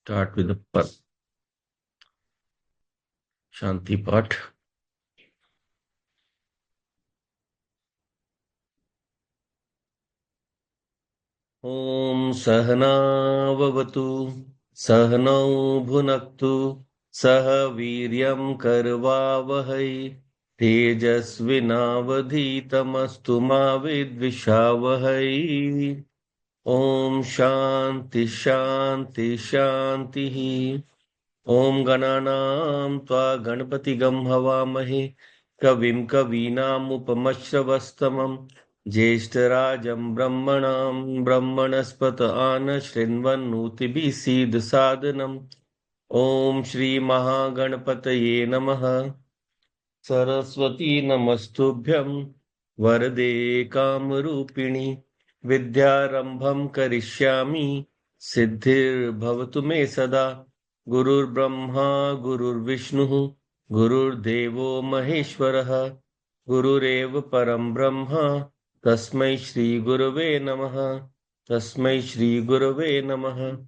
Start with शांति पाठ। ओम सहनाववतु सहनौ भुनक्तु सह वीर्यं करवावहै तेजस्विनावधीतमस्तु मा विद्विषावहै। ओम शांति शांति शांति। ओम गणानां त्वा गणपतिगं हवामहे कविं कवीनामुपमश्रवस्तमं ज्येष्ठराजं ब्रह्मणां ब्रह्मणस्पत आन शृण्वन्नोतिभिः सीदसादनम्। ओम श्री महागणपतये नमः। सरस्वती नमस्तुभ्यं वरदे कामरूपिणि विद्यारंभं करिष्यामि सिद्धिर्भवतु मे सदा। गुरुर्ब्रह्मा गुरुर्विष्णुः गुरुर्देवो महेश्वरः गुरुरेव परं ब्रह्म तस्मै श्री गुरवे नमः। तस्मै श्री गुरवे नमः।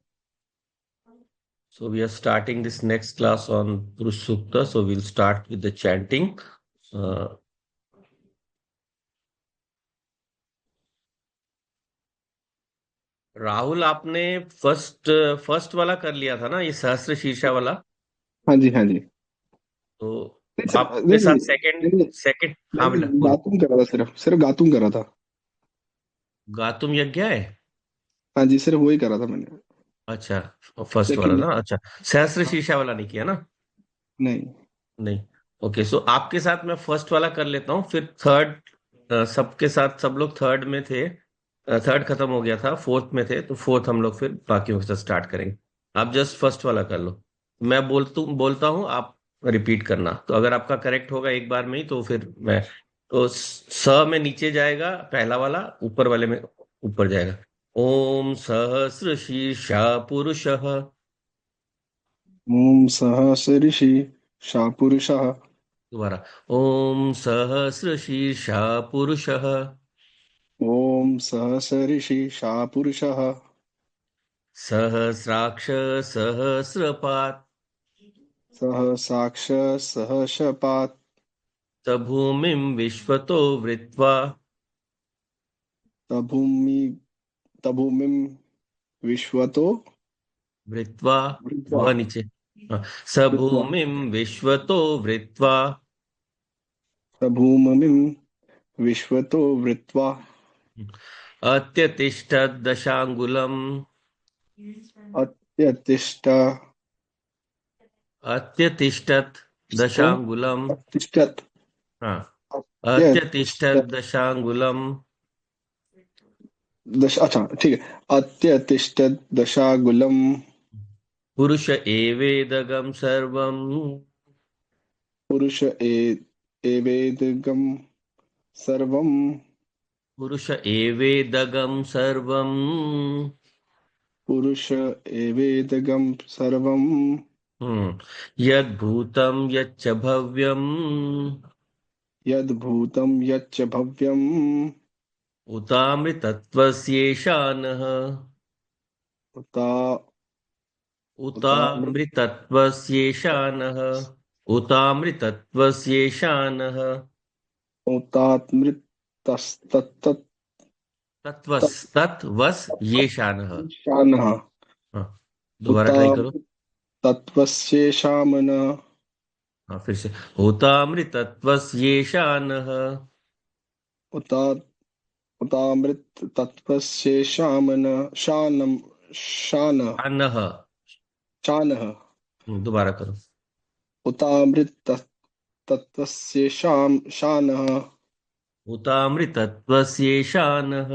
So we are starting this next class on Purusha Sukta. So we'll start with the chanting. Uh, Rahul, आपने फर्स्ट फर्स्ट वाला कर लिया था ना, ये सहस्त्र शीर्षा वाला? हाँ जी, हाँ जी। तो नहीं सर, आपके नहीं साथ नहीं। सेकंड नहीं सेकंड हाँ नहीं बेटा नहीं, बोलो। गातुम कर रहा था, सिर्फ सिर्फ गातुम कर रहा था। गातुम यज्ञ है? हाँ जी, सिर्फ वही करा था मैंने। अच्छा, फर्स्ट वाला सेकंड ना। नहीं। अच्छा, सहस्त्र हाँ। शीर्षा वाला नहीं किया ना? नहीं। नहीं। ओके, सो आपके साथ मैं फर्स्ट वाला कर लेता हूँ, फिर थर्ड। सबके साथ सब लोग थर्ड में थे। थर्ड खत्म हो गया था, फोर्थ में थे, तो फोर्थ हम लोग फिर बाकियों के साथ स्टार्ट करेंगे। आप जस्ट फर्स्ट वाला कर लो। मैं बोलता हूँ, आप रिपीट करना। तो अगर आपका करेक्ट होगा एक बार में ही तो फिर मैं, तो स में नीचे जाएगा पहला वाला, ऊपर वाले में ऊपर जाएगा। ओम सहस्र शीर्षा पुरुषः। ओम सहस्रऋषि शापुरुषः। दोबारा। ओम सहस्र शीर्षा पुरुषः। ओम सहस्रऋषि शापुरुषः। सहस्राक्ष सहस्रपात्। सह साक्ष सहशपात्। स भूमिं विश्वतो वृत्वा। तभूमि तभूमिं विश्वतो वृत्वा। वृत्वा। व नीचे। हाँ, स वृत्वा। भूमिं विश्वतो वृत्वा। तभूमिं विश्वतो वृत्वा। अत्यतिष्ठत् दशांगुलम्। अत्यतिष्ठ अत्यतिष्ठत् दशांगुलम्। अतिष्ठत्। हाँ। अत्यतिष्ठ अत्यतिष्ठत् दशांगुलम्। दश, अच्छा ठीक है। अत्यतिष्ठत् दशांगुलम्। पुरुष एवेदगं सर्वम्। पुरुष एवेदगं सर्वम्। पुरुष एवेदगं सर्वम्। पुरुष एवेदगं सर्वम्। यद्भूतं यच्च भव्यम्। यद्भूतं यच्च भव्यम्। उतामृतत्वस्येषानः। उता उतामृत उतामृतत्वस्येषानः। उतामृतत्वस्येषानः। उतात्मृतस्तत्तत् तत्वस् येषानः। शानः। हाँ, दोबारा ट्राई करो। उतामृत तत्वस्येषामनः। हाँ, फिर से। उतामृतत्वस्येषानः। उता उतामृत तत्वस्येषामनः शानम्। शानः। अनः। शानः। दोबारा करो। उतामृत तत्वस्येषां शानः। उतामृतत्वस्येषानः।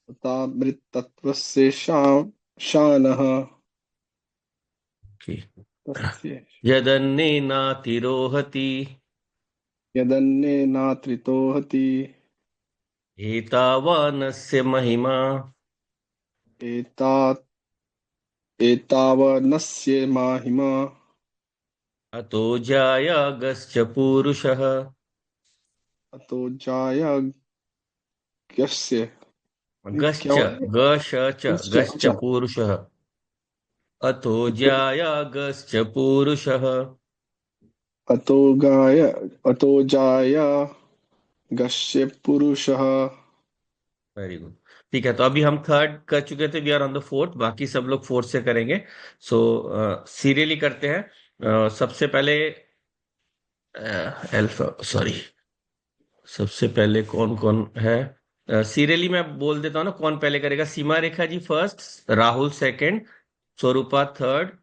उतामृत तत्वस्येषां शानः। Okay. तस्य यदन्नेनातिरोहति। यदन्नेनात्रितोहति। एतावानस्य महिमा। एता एतावनस्य माहिमा। अतो जायागश्च पूरुषः। अतो जायज्ञस्य। ये क्या गश्च। हुआ? गश च अच्छा गश्च अच्छा। पूरुषः। अतो अतो ज्यायागश्च पूरुषः। अतो गाय अतो जाय गस्य पुरुषः। Very good. ठीक है, तो अभी हम थर्ड कर चुके थे, we are on the fourth, बाकी सब लोग फोर्थ से करेंगे। सो सीरियली करते हैं। सबसे पहले अल्फा, सॉरी, सबसे पहले कौन कौन है? सीरियली मैं बोल देता हूँ ना, कौन पहले करेगा। Seema Rekha ji first, Rahul second, Swarupa third,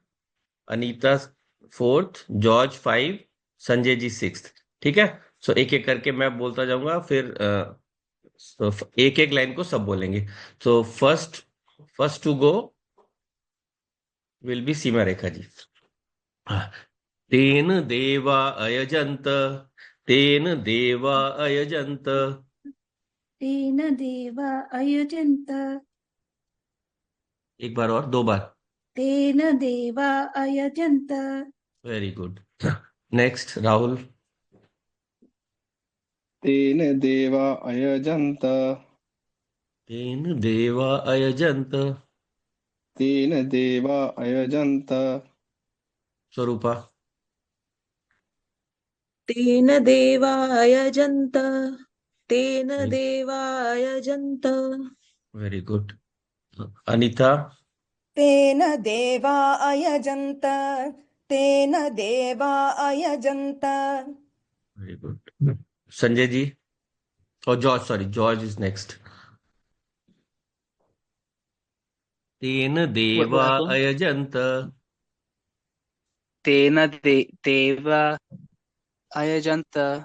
Anita fourth, George five, Sanjay ji sixth. ठीक है। सो एक एक करके मैं बोलता जाऊंगा, फिर एक एक लाइन को सब बोलेंगे। तो first, first to go will be Seema Rekha ji. तेन देवा अयजंत, तेन देवा अयजंत। तेन देवा अयजन्त। एक बार और, दो बार। तेन देवा अयजन्त। Very good. नेक्स्ट राहुल। तेन देवा अयजन्त। तेन देवा अयजंत। तेन देवा अयजन्त। स्वरूपा। तेन देवायजन्त, तेन देवायजन्त। Very good. अनीता। तेन देवा अयजन्त। तेन देवा अयजन्त। Very good. संजय जी। और George, sorry, George is next. तेन देवा What happened? अयजंत। Tena Deva Ayajanta,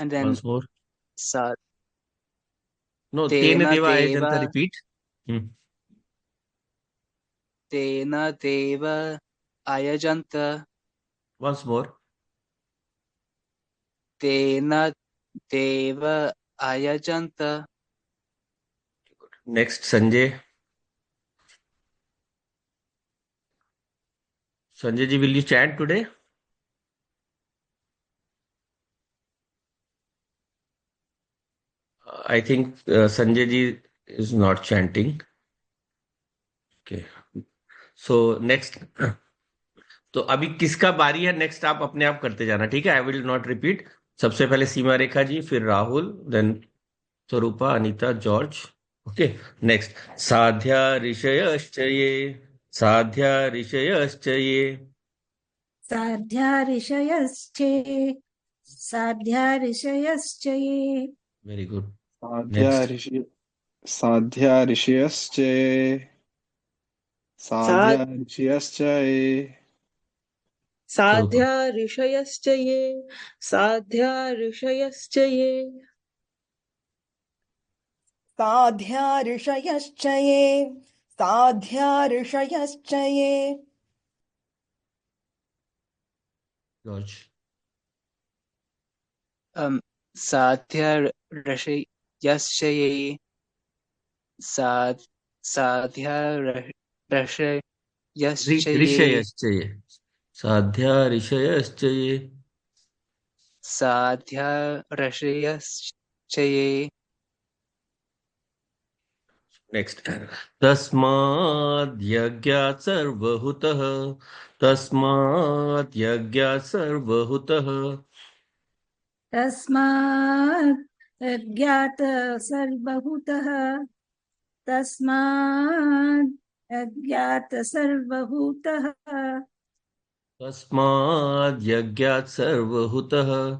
and then once more. Sa no, तेन Tena देवा अयजंत, Deva repeat. Tena Deva Ayajanta, once more. Tena Deva Ayajanta. Next Sanjay. Sanjay ji, will you chant today? I think Sanjay ji is not chanting. Okay, so next. तो अभी किसका बारी है? Next आप अपने आप करते जाना, ठीक है? I will not repeat. सबसे पहले सीमा रेखा जी, फिर राहुल, देन स्वरूपा, अनीता, जॉर्ज। ओके। नेक्स्ट। साध्या ऋषयश्च ये, साध्या ऋषयश्च ये। साध्या ऋषयश्चे, साध्या ऋषयश्च ये। Very good. साध्या नेक्स्ट। ऋषि साध्या ऋषयश्च। सा, साध्या ऋषयश्च ये। स्वरूपा। साध्या ऋषयश्च ये, साध्या ऋषयश्च ये। साध्या ऋषयश्च ये। साध्या ऋषयश्च ये। George. Sadhya Rashi Yashaye, Sad Sadhya Rashi Yashaye, ऋषयश्च ये, साध्या ऋषयश्च ये। Sadhya Rashi Yashaye. नेक्स्ट। तस्माद् यज्ञात् सर्वहुतः, तस्माद् यज्ञात् सर्वहुतः। तस्मात् अज्ञात सर्वभूतः, तस्मात् अज्ञात सर्वभूतः। तस्माद् यज्ञात् सर्वहुतः।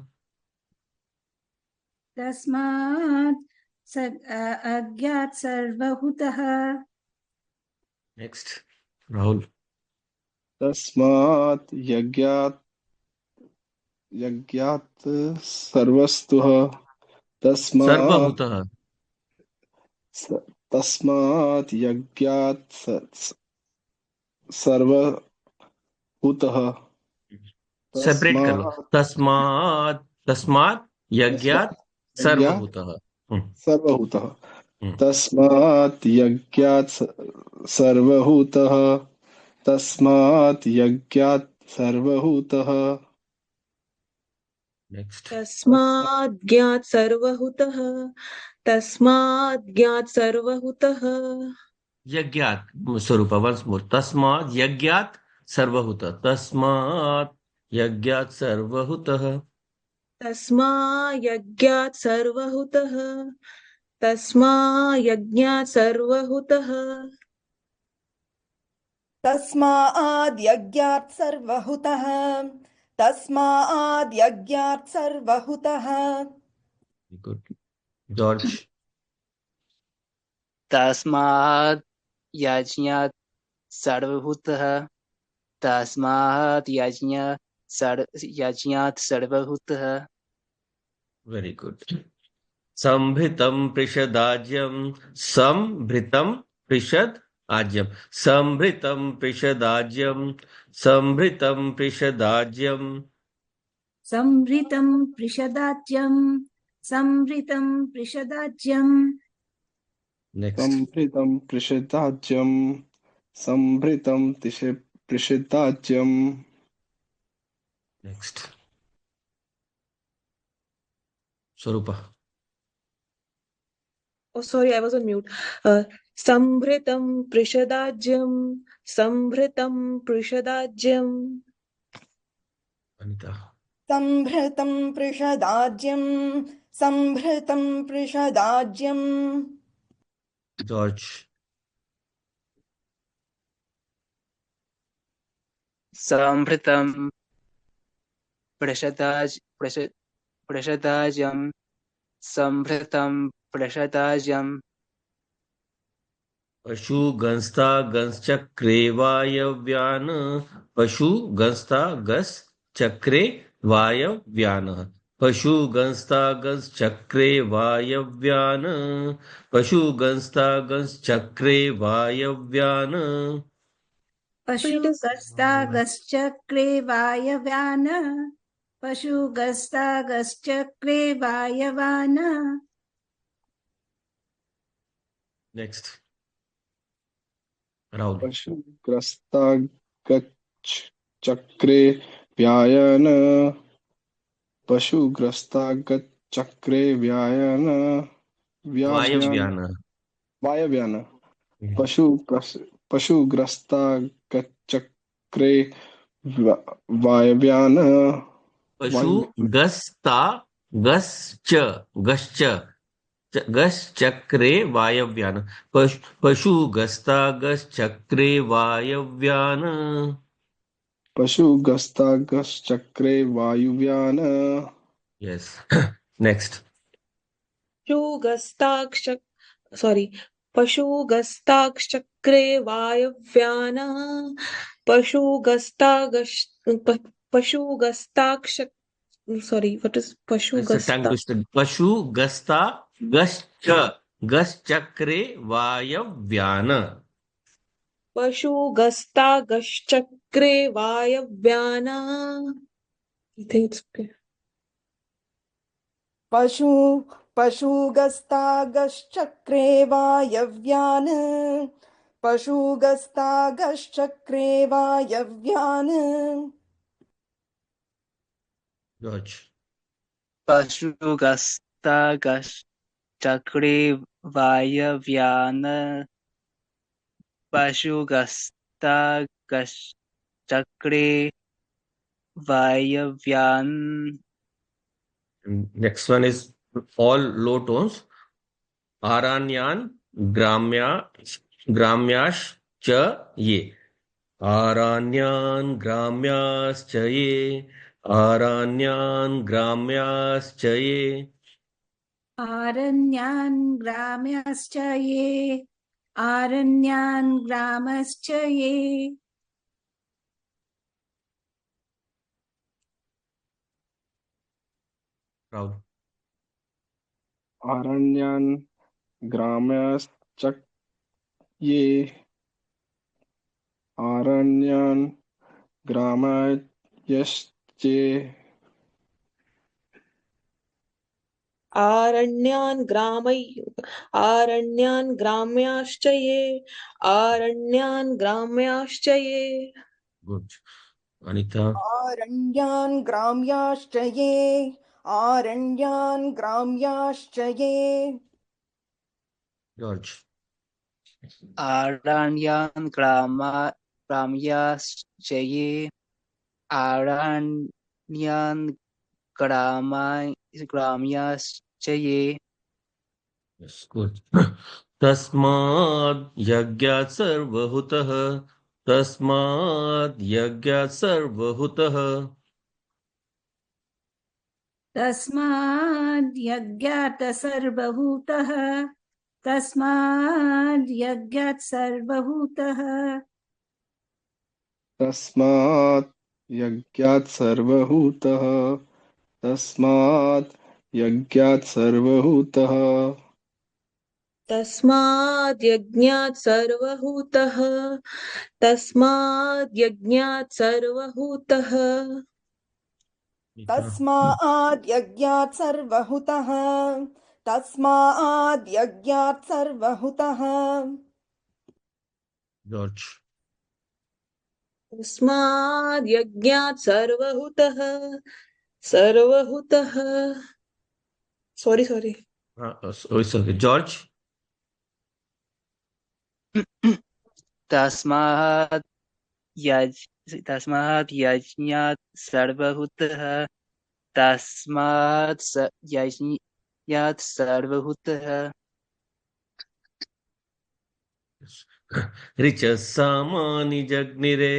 तस्मात् अज्ञात सर्वभूतः। नेक्स्ट राहुल। तस्मात् यज्ञात् सर्वस्तुः। तस्मात् सर्वहुतः। स- तस्मात् यज्ञात् सर्वभूतः। सेपरेट कर लो। तस्मात् तस्मात्, तस्मात् यज्ञात् यज्ञात् सर्वहुतः। हम्म। सर्वभूतः। हम्म। तस्मात् यज्ञात् सर्वभूतः। तस्मात् यज्ञात् सर्वभूतः। नेक्स्ट। तस्मात् ज्ञात सर्वहुतः, तस्मात् ज्ञात सर्वहुतः। यज्ञात स्वरूप वंस मोर तस्मात् यज्ञात सर्वहुत तस्मात् यज्ञात सर्वहुतः तस्मा यज्ञात् सर्वहुतः तस्मा यज्ञात् सर्वहुतः तस्माद्यज्ञात् सर्वहुतः तस्माद्यज्ञात् सर्वहुतः गुड जॉर्ज तस्मात् यज्ञात् सर्वभूतः तस्मात् यज्ञात् सर्वभूतः वेरी गुड संभृतं पृषदाज्यं संभृतं पृषद आज्यम संभृतं पृषदाज्यम संभृतं पृषदाज्यम संवृतं पृषदाज्यं संवृतं पृषदाज्यं नेक्स्ट संभृतं पृषदाज्यं संभृतं पृषदाज्यं next Swarupa Oh, sorry, I was on mute. Sambhritam prishadajyam, sambhritam prishadajyam, Anita सम्भृतं पृषदाज्यं सम्भृतं पृषदाज्यं जॉर्ज संभृतं पृषदाज्यं संभृतं पृषदाज्यं पशु गंस्ता गंस चक्रे वायव्यान पशु गंस्ता गस चक्रे वायव्यान पशु गंस्ता गंस चक्रे वायव्यान पशु गंस्ता गंस चक्रे वायव्यान So it is पशुगस्तागश्चक्रे वायव्यान पशुगस्तागश्चक्रे वायवान नेक्स्ट राहुल पशुग्रस्तागच्चक्रे व्यायन पशुग्रस्तागच्चक्रे व्यायन वायव्यान वायव्यान पशुग्रस्तागच्चक्रे वायव्यान पशु गस्ता गश्च गश्च गश्चक्रे वायव्यान पशु गस्ता गश्चक्रे वायव्यान पशुगस्तागश्चक्रे वायुव्यान yes next Pashugastagshak, sorry, Pashugastagshakre Vayavyanah, Pashugastagash, Pashugastagshak, sorry, what is it's a tongue Pashugasta? twister पशु गस्ता गश्च गश्चक्रे वायव्यान Pashugastagashchakre Vayavyanah. I think it's okay. पशुगस्तागश्चक्रे वायव्यान् पशुगस्तागश्चक्रे वायव्यान् जॉर्ज पशुगस्तागश्चक्रे वायव्यान पशुगस्तागश्चक्रे वायव्यान next one is all low tones आरण्यान ग्राम्या ग्राम्याश्च ये आरण्यान ग्राम्याश्च ये आरण्यान ग्राम्याश्च ये आरण्यान् ग्राम्याश्च ये आरण्यान् ग्रामश्च ये राहुल आरण्यान् ग्राम्याश्च ये आरण्यान् ग्रामायश्चे Aranyaan gramyaश्च ये Aranyaan gramyaश्च ये गुड अनिता आरण्यान् ग्राम्याश्च ये आरण्यान् ग्राम्याश्च ये जॉर्ज आरण्यान् ग्राम्याश्चये आरण्यान् ग्राम्याश्चये Yes, good. तस्माद् यज्ञात् सर्वहुतः तस्माद् यज्ञात् सर्वहुतः तस्माद् यज्ञात् सर्वभूतः तस्माद् यज्ञात् सर्वभूतः तस्मात् यज्ञात् सर्वभूतः तस्मात् यज्ञात् सर्वभूतः तस्माद्यज्ञात् सर्वभूतः तस्माद्यज्ञात् सर्वभूतः तस्माद् यज्ञात् सर्वहुतः तस्माद् यज्ञात् सर्वहुतः जॉर्ज तस्माद्यज्ञात् सर्वभूतः सर्वभूतः सॉरी ओके जॉर्ज तस्मात् तस्मात् यज्ञात् सर्वभूतः यज्ञात् सर्वभूतः ऋचः सामानि जग्निरे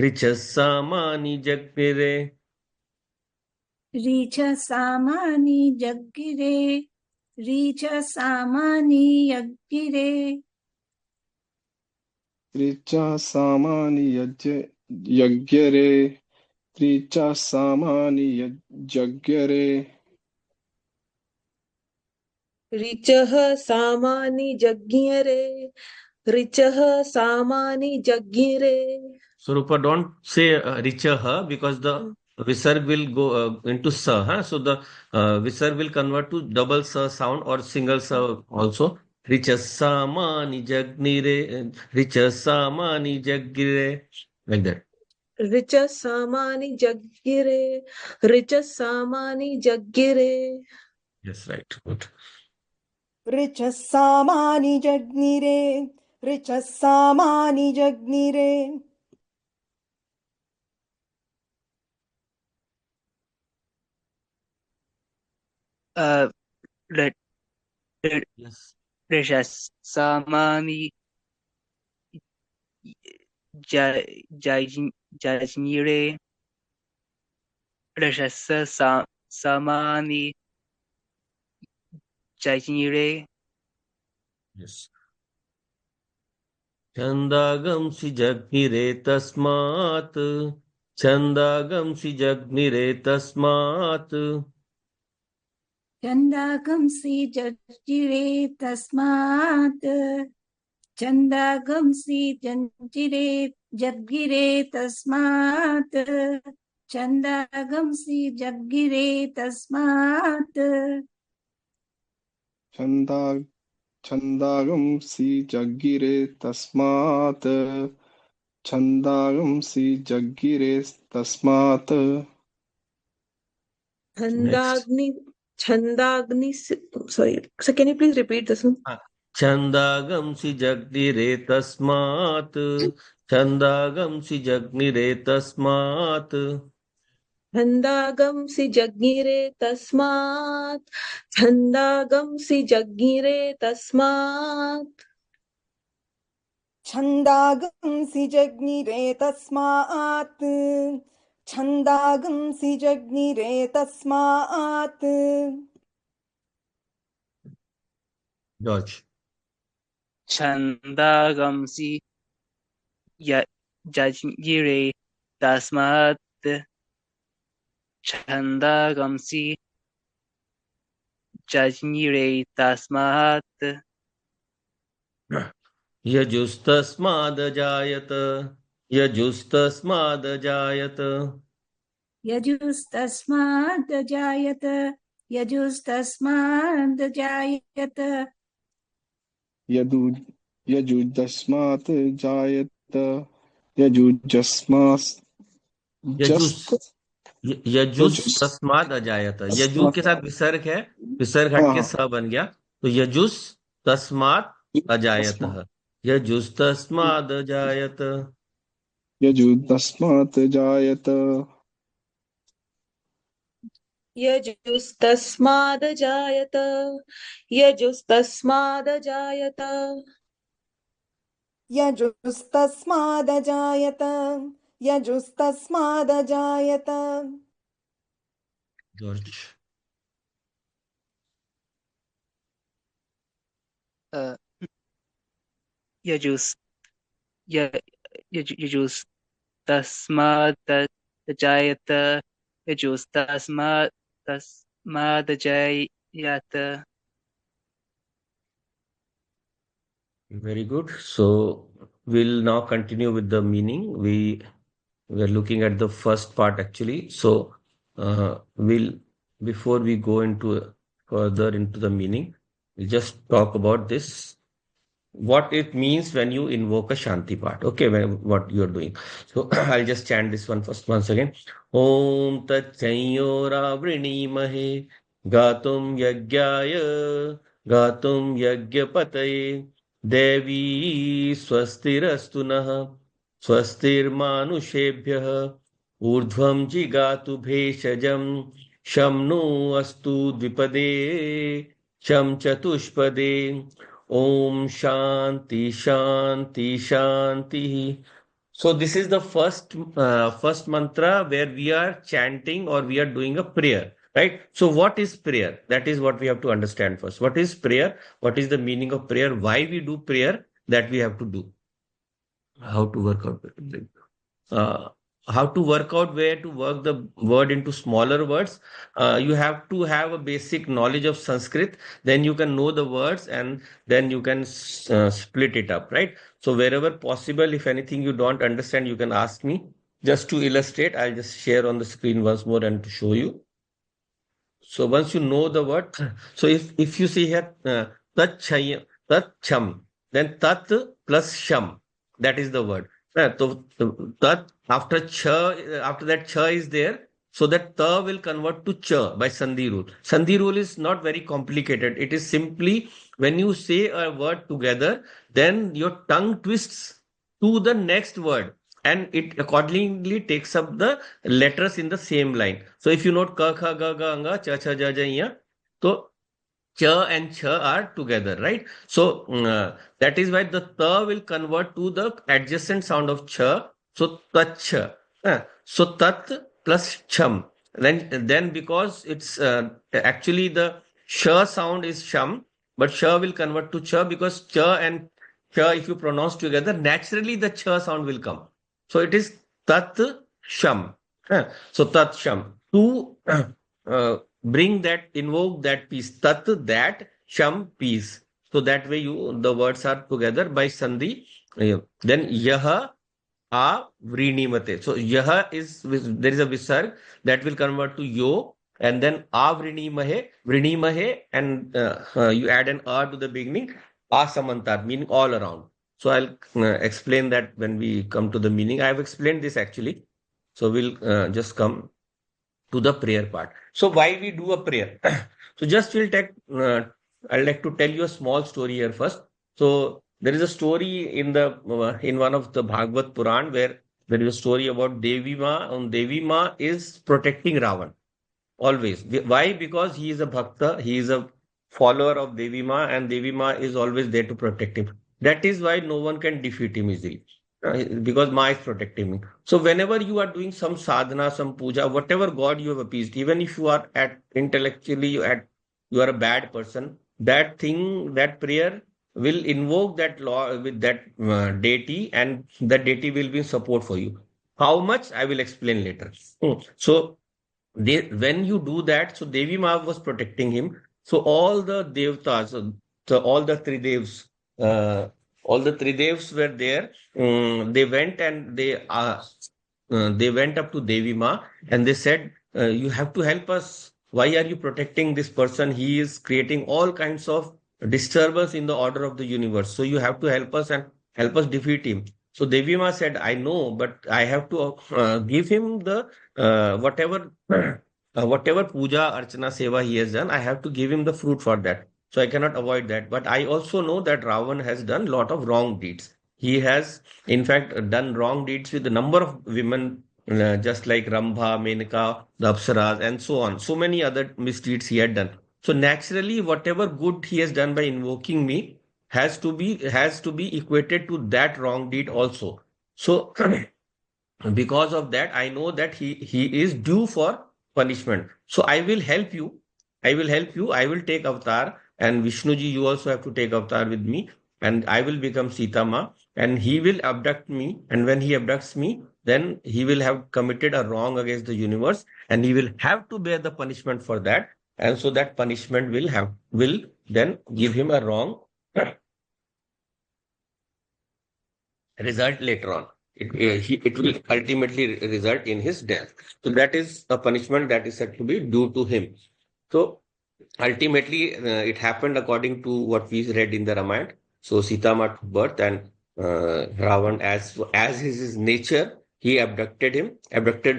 ऋचः सामानि जग्निरे रीच सामानि जग्गिरे रीच सामानि यज्ञिरे त्रिचा सामानि यज्ञरे त्रिचा सामानि यज्ञरे ऋचः सामानि जज्ञिरे ऋचः सामानि जज्ञिरे Surupa, don't say richaha because the visarg will go into sa. Huh? So the visarg will convert to double sa sound or single sa also. Richassamani jagnire, richassamani jagire, like that. ऋचः सामानि जज्ञिरे ऋचः सामानि जज्ञिरे Yes, right. Good. ऋचः सामानि जग्निरे ऋचः सामानि जग्निरे Yes. ऋषसामानि जज्ञिरे ऋषसामानि जज्ञिरे Yes. छन्दागंसि जग्निरे तस्मात् छन्दागंसि जग्निरे तस्मात् छन्दागंसि जज्जिरे तस्मात् छन्दागंसि जज्जिरे जग्गिरे तस्मात् छन्दागंसि जग्गिरे तस्मात् छन्दागंसि जगिरे तस्मात् छन्दागंसि जगिरे तस्मात् नेक्स्ट छन्दाग्नि sorry so can you please repeat this one छन्दागंसि जग्निरे तस्मात् छन्दागंसि जग्निरे तस्मात् छन्दागंसि जज्ञिरे तस्मात् छन्दागंसि जज्ञिरे तस्मात् छन्दागंसि जग्निरे तस्मात् छन्दागंसि जग्निरे तस्मात् जॉर्ज छन्दागंसि जज्ञिरे तस्मात् छन्दागंसि जज्ञिरे तस्मात् यजुस्तस्मादजायत यजुस्तस्मादजायत यजुस्तस्मादजायत यजुस्तस्मादजायत यदु यजुजस्मात् जायत यजुजस्मात् यजुस जस्त यजुस यजुस् तस्माद अजायत यजु तस्मात् के साथ विसर्ग है विसर्ग हट हाँ के हाँ स बन गया तो यजुस तस्मात अजायत तस्मात् यजुस्तस्मादजायत। यजुस्तस्मात् जायत। यजुस्तस्मादजायत यजुस्तस्मादजायत यजुस्तस्मादजायत यजुस्तस्मादजायत George. uh, यजुस् य- यजुस्तस्मादजायत यजुस्तस्मादजायत। Very good. So we'll now continue with the meaning. We're looking at the first part actually. So we'll before we go into further into the meaning, we'll just talk about this what it means when you invoke a Shanti part. Okay, what you're doing. So I'll just chant this one first once again. Om Tat Sanyora Vrinemahe Gatum Yagyaya Gatum Yagyapataye Devi Swastirastu Nah Swastir Manushebhyah Urdhvam Jigatu Bheshajam Shamnu Astu Dvipade Sham Chatushpade Om Shanti Shanti Shanti. So this is the first mantra where we are chanting or we are doing a prayer, right? So what is prayer? That is what we have to understand first. What is prayer? What is the meaning of prayer? Why we do prayer? That we have to do. How to work out it. uh, how to work out where to work the word into smaller words. You have to have a basic knowledge of Sanskrit, then you can know the words and then you can split it up, right? So wherever possible, if anything you don't understand, you can ask me. Just to illustrate, I'll just share on the screen once more and to show you. So once you know the word, so if you see here tat cham, then tat plus sham, that is the word. So tat after after that cha is there, so that ta will convert to cha by sandhi rule. Sandhi rule is not very complicated. It is simply when you say a word together, then your tongue twists to the next word and it accordingly takes up the letters in the same line. So if you note ka, kha, ga, ga, anga, cha, cha, ja, ja, ya, so cha and cha are together, right? So that is why the ta will convert to the adjacent sound of cha. So tach. So tat plus cham. Then because it's actually the sha sound is sham, but sha will convert to cha because cha and cha, if you pronounce together, naturally the cha sound will come. So it is tat sham. So tat sham. To bring that, invoke that peace. Tat, that, sham, peace. So that way the words are together by sandhi. Then yaha, a, vrinimate. So yaha is, there is a visarg that will convert to yo. And then a vrinimahe, and you add an a to the beginning. A samantar, meaning all around. So I'll explain that when we come to the meaning. I have explained this actually. So we'll just come to the prayer part. So why we do a prayer? So just we'll take. I'd like to tell you a small story here first. So there is a story in one of the Bhagavad Puran where there is a story about Devi Ma. And Devi Ma is protecting Ravan always. Why? Because he is a bhakta, he is a follower of Devi Ma, and Devi Ma is always there to protect him. That is why no one can defeat him easily. Because Ma is protecting him. So whenever you are doing some sadhana, some puja, whatever God you have appeased, even if you are at intellectually you are a bad person, that thing, that prayer will invoke that law with that deity, and that deity will be in support for you. How much I will explain later. So when you do that, so Devi Ma was protecting him. So all the devtas, so uh, all the three devs were there. They went and they went up to Devi Ma and they said, "You have to help us. Why are you protecting this person? He is creating all kinds of disturbance in the order of the universe. So you have to help us and help us defeat him." So Devi Ma said, "I know, but I have to give him the whatever whatever puja, archana, seva he has done, I have to give him the fruit for that." So I cannot avoid that. But I also know that Ravan has done lot of wrong deeds. He has, in fact, done wrong deeds with a number of women, just like Rambha, Menaka, the Apsaras, and so on. So many other misdeeds he had done. So naturally, whatever good he has done by invoking me has to be equated to that wrong deed also. So because of that, I know that he is due for punishment. So I will help you. I will take avatar, and Vishnu ji, you also have to take avatar with me, and I will become Sita Ma, and he will abduct me. And when he abducts me, then he will have committed a wrong against the universe, and he will have to bear the punishment for that. And so that punishment will then give him a wrong result later on. It will ultimately result in his death. So that is a punishment that is said to be due to him. So ultimately, it happened according to what we read in the Ramayana. So Sita Ma took birth, and Ravan, as is his nature, he abducted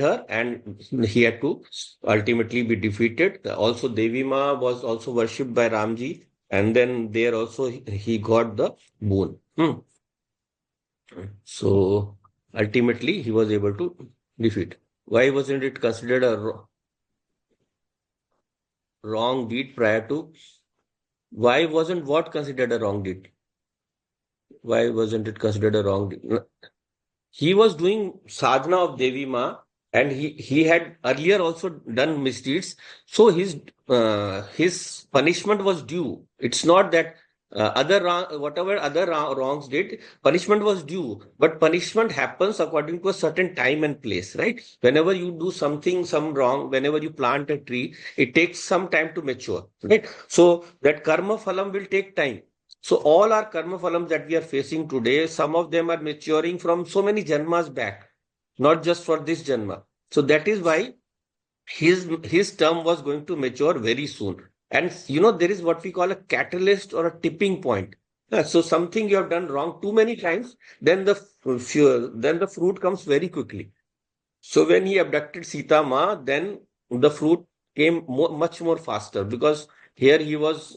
her, and he had to ultimately be defeated. Also, Devi Ma was also worshipped by Ramji, and then there also he got the boon. So ultimately, he was able to defeat. Why wasn't it considered a wrong deed prior to? Why wasn't what considered a wrong deed? Why wasn't it considered a wrong deed? He was doing sadhana of Devi Ma, and he had earlier also done misdeeds. So his punishment was due. It's not that whatever other wrongs did, punishment was due. But punishment happens according to a certain time and place, right? Whenever you do something, some wrong, whenever you plant a tree, it takes some time to mature, right? So that karma phalam will take time. So all our karma phalams that we are facing today, some of them are maturing from so many janmas back, not just for this janma. So that is why his term was going to mature very soon. And there is what we call a catalyst or a tipping point. So something you have done wrong too many times, then the fruit comes very quickly. So when he abducted Sita Ma, then the fruit came much more faster, because here he was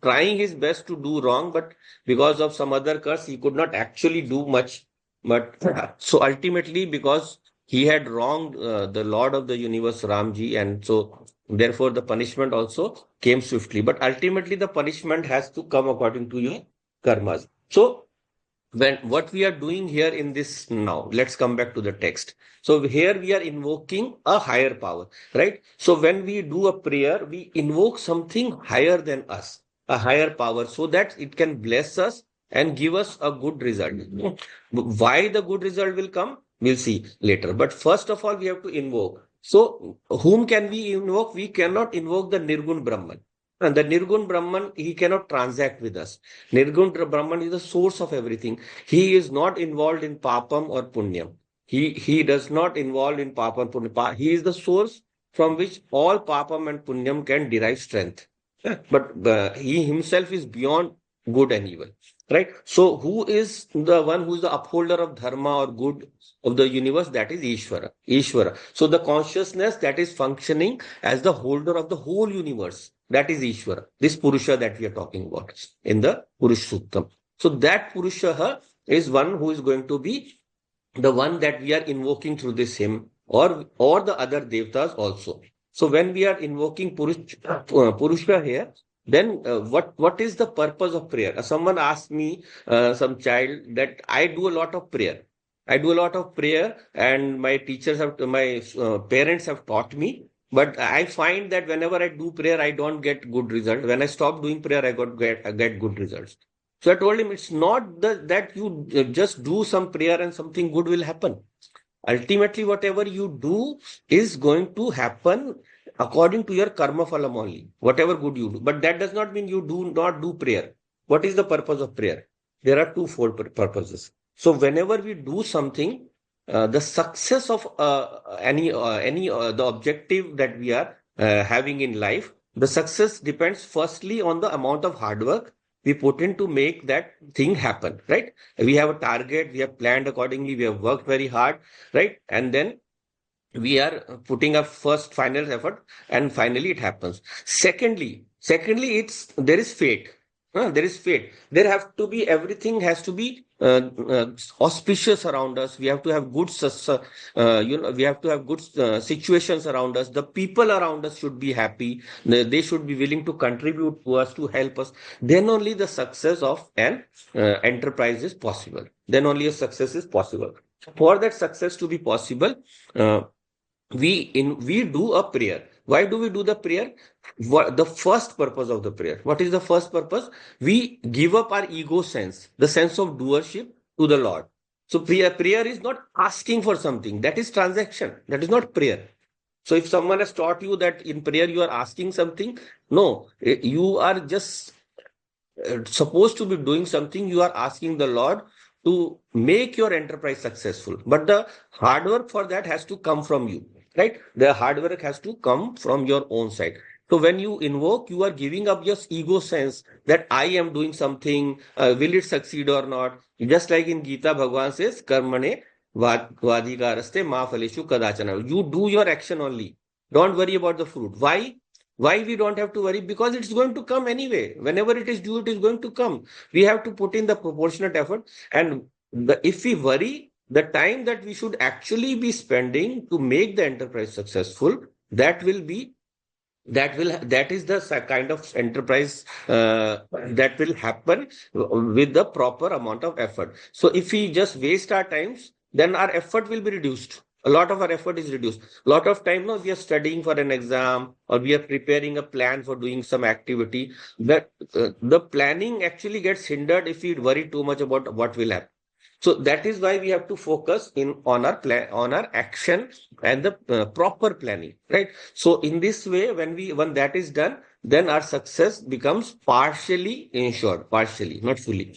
trying his best to do wrong, but because of some other curse, he could not actually do much. But so ultimately, because he had wronged the Lord of the universe, Ramji, and so therefore the punishment also came swiftly. But ultimately, the punishment has to come according to your karmas. So what we are doing here in this now, let's come back to the text. So here we are invoking a higher power, right? So when we do a prayer, we invoke something higher than us, a higher power, so that it can bless us and give us a good result. Why the good result will come, we'll see later. But first of all, we have to invoke. So whom can we invoke? We cannot invoke the Nirgun Brahman. And the Nirgun Brahman, he cannot transact with us. Nirgun Brahman is the source of everything. He is not involved in papam or punyam. He does not involve in papam and punyam. He is the source from which all papam and punyam can derive strength. But he himself is beyond good and evil. Right? So who is the one who is the upholder of dharma or good of the universe? That is Ishvara. Ishvara. So the consciousness that is functioning as the holder of the whole universe, that is Ishvara. This Purusha that we are talking about in the Purusha Sukta. So that Purusha is one who is going to be the one that we are invoking through this hymn, or the other devtas also. So when we are invoking Purusha here, then what is the purpose of prayer? Someone asked me, some child, that I do a lot of prayer. And my parents have taught me. But I find that whenever I do prayer, I don't get good result. When I stop doing prayer, I get good results. So I told him, it's not that you just do some prayer and something good will happen. Ultimately, whatever you do is going to happen according to your karma phalam only, whatever good you do. But that does not mean you do not do prayer. What is the purpose of prayer? There are twofold purposes. So whenever we do something, the success of the objective that we are having in life, the success depends firstly on the amount of hard work we put in to make that thing happen, right? We have a target, we have planned accordingly, we have worked very hard, right? And then we are putting up final effort, and finally it happens. Secondly, Secondly, there is fate. There is fate. Everything has to be auspicious around us. We have to have we have to have good situations around us. The people around us should be happy. They should be willing to contribute to us, to help us. Then only the success of an enterprise is possible. Then only a success is possible. For that success to be possible, uh, we do a prayer. Why do we do the prayer? The first purpose of the prayer, what is the first purpose? We give up our ego sense, the sense of doership, to the Lord. So prayer is not asking for something. That is transaction. That is not prayer. So if someone has taught you that in prayer you are asking something, no, you are just supposed to be doing something. You are asking the Lord to make your enterprise successful, but the hard work for that has to come from you, right? The hard work has to come from your own side. So when you invoke, you are giving up your ego sense that I am doing something. Will it succeed or not? Just like in Gita, Bhagavan says, "Karmane vadikaraste ma phaleshu kadachana." You do your action only. Don't worry about the fruit. Why we don't have to worry? Because it's going to come anyway. Whenever it is due, it is going to come. We have to put in the proportionate effort. And if we worry, the time that we should actually be spending to make the enterprise successful, that is the kind of enterprise that will happen with the proper amount of effort. So if we just waste our times, then our effort will be reduced. A lot of our effort is reduced. A lot of time, no, we are studying for an exam, or we are preparing a plan for doing some activity. That the planning actually gets hindered if we worry too much about what will happen. So that is why we have to focus on our plan, on our action, and the proper planning, right? So in this way, when that is done, then our success becomes partially ensured, partially, not fully.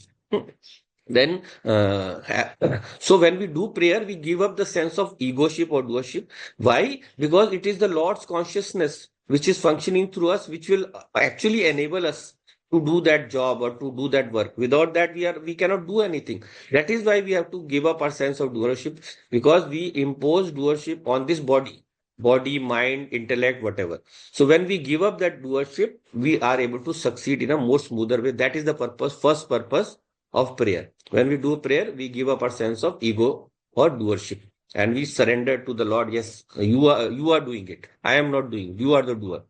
Then, so when we do prayer, we give up the sense of egoship or doership. Why? Because it is the Lord's consciousness which is functioning through us, which will actually enable us to do that job or to do that work. Without that, we cannot do anything. That is why we have to give up our sense of doership, because we impose doership on this body, mind, intellect, whatever. So when we give up that doership, we are able to succeed in a more smoother way. That is the first purpose of prayer. When we do prayer, we give up our sense of ego or doership, and we surrender to the Lord. Yes, you are doing it. I am not doing. You are the doer.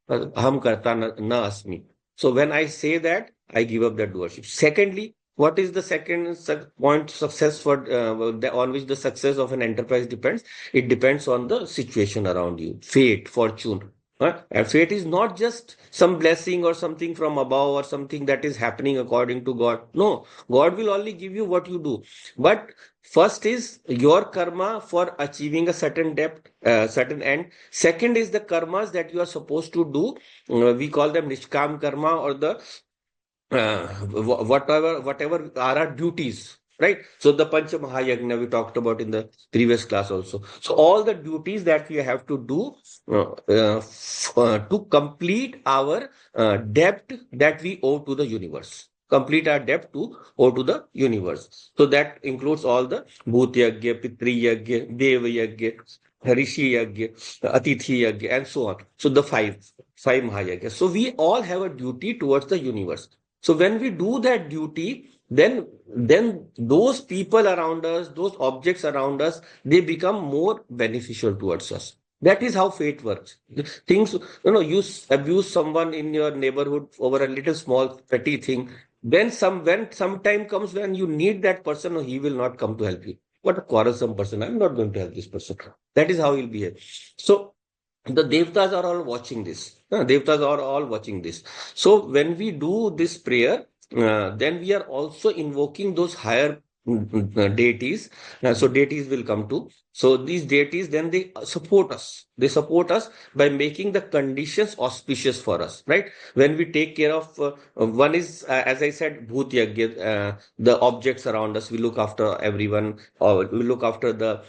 Aham karta na asmi. So when I say that, I give up that doership. Secondly, what is the second point success for on which the success of an enterprise depends? It depends on the situation around you, fate, fortune. And fate is not just some blessing or something from above or something that is happening according to God. No, God will only give you what you do. But first is your karma for achieving a certain depth, certain end. Second is the karmas that you are supposed to do. We call them nishkam karma, or the whatever are our duties, right? So the Pancha Mahayagna we talked about in the previous class also. So all the duties that we have to do to complete our debt that we owe to the universe. Complete our debt to owe to the universe. So that includes all the Bhut Yagya, Pitri Yagya, Deva Yagya, Rishi Yagya, Atithi Yagya, and so on. So the five Mahayagya. So we all have a duty towards the universe. So when we do that duty, then those people around us, those objects around us, they become more beneficial towards us. That is how fate works. Things, you abuse someone in your neighborhood over a little small petty thing. When some time comes when you need that person, no, he will not come to help you. What a quarrelsome person! I'm not going to help this person. That is how he'll behave. So the devtas are all watching this. Devtas are all watching this. So when we do this prayer, then we are also invoking those higher deities. So deities will come to. So these deities, then they support us. They support us by making the conditions auspicious for us, right? When we take care of, one is, as I said, Bhut Yagya, the objects around us, we look after everyone, or we look after the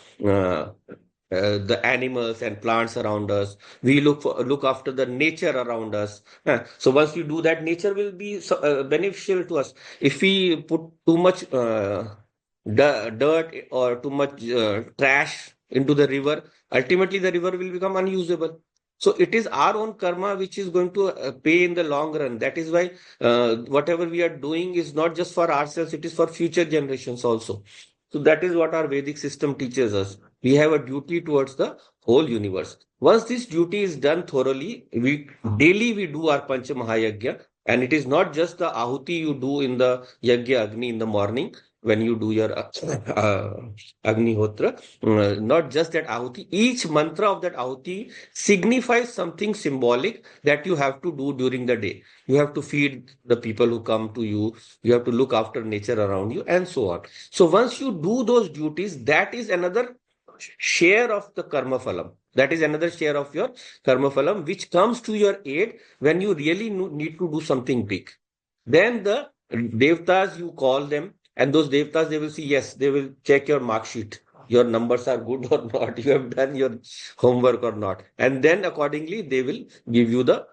animals and plants around us. We look after the nature around us. So once we do that, nature will be beneficial to us. If we put too much dirt or too much trash into the river, ultimately the river will become unusable. So it is our own karma which is going to pay in the long run. That is why whatever we are doing is not just for ourselves, it is for future generations also. So that is what our Vedic system teaches us. We have a duty towards the whole universe. Once this duty is done thoroughly, we do our Pancha Mahayagya, and it is not just the ahuti you do in the Yagya Agni in the morning when you do your Agnihotra. Not just that ahuti, each mantra of that ahuti signifies something symbolic that you have to do during the day. You have to feed the people who come to you, you have to look after nature around you, and so on. So once you do those duties, that is another share of the karma phalam. That is another share of your karma phalam, which comes to your aid when you really need to do something big. Then the devtas, you call them, and those devtas, they will see, yes, they will check your mark sheet. Your numbers are good or not, you have done your homework or not. And then accordingly, they will give you the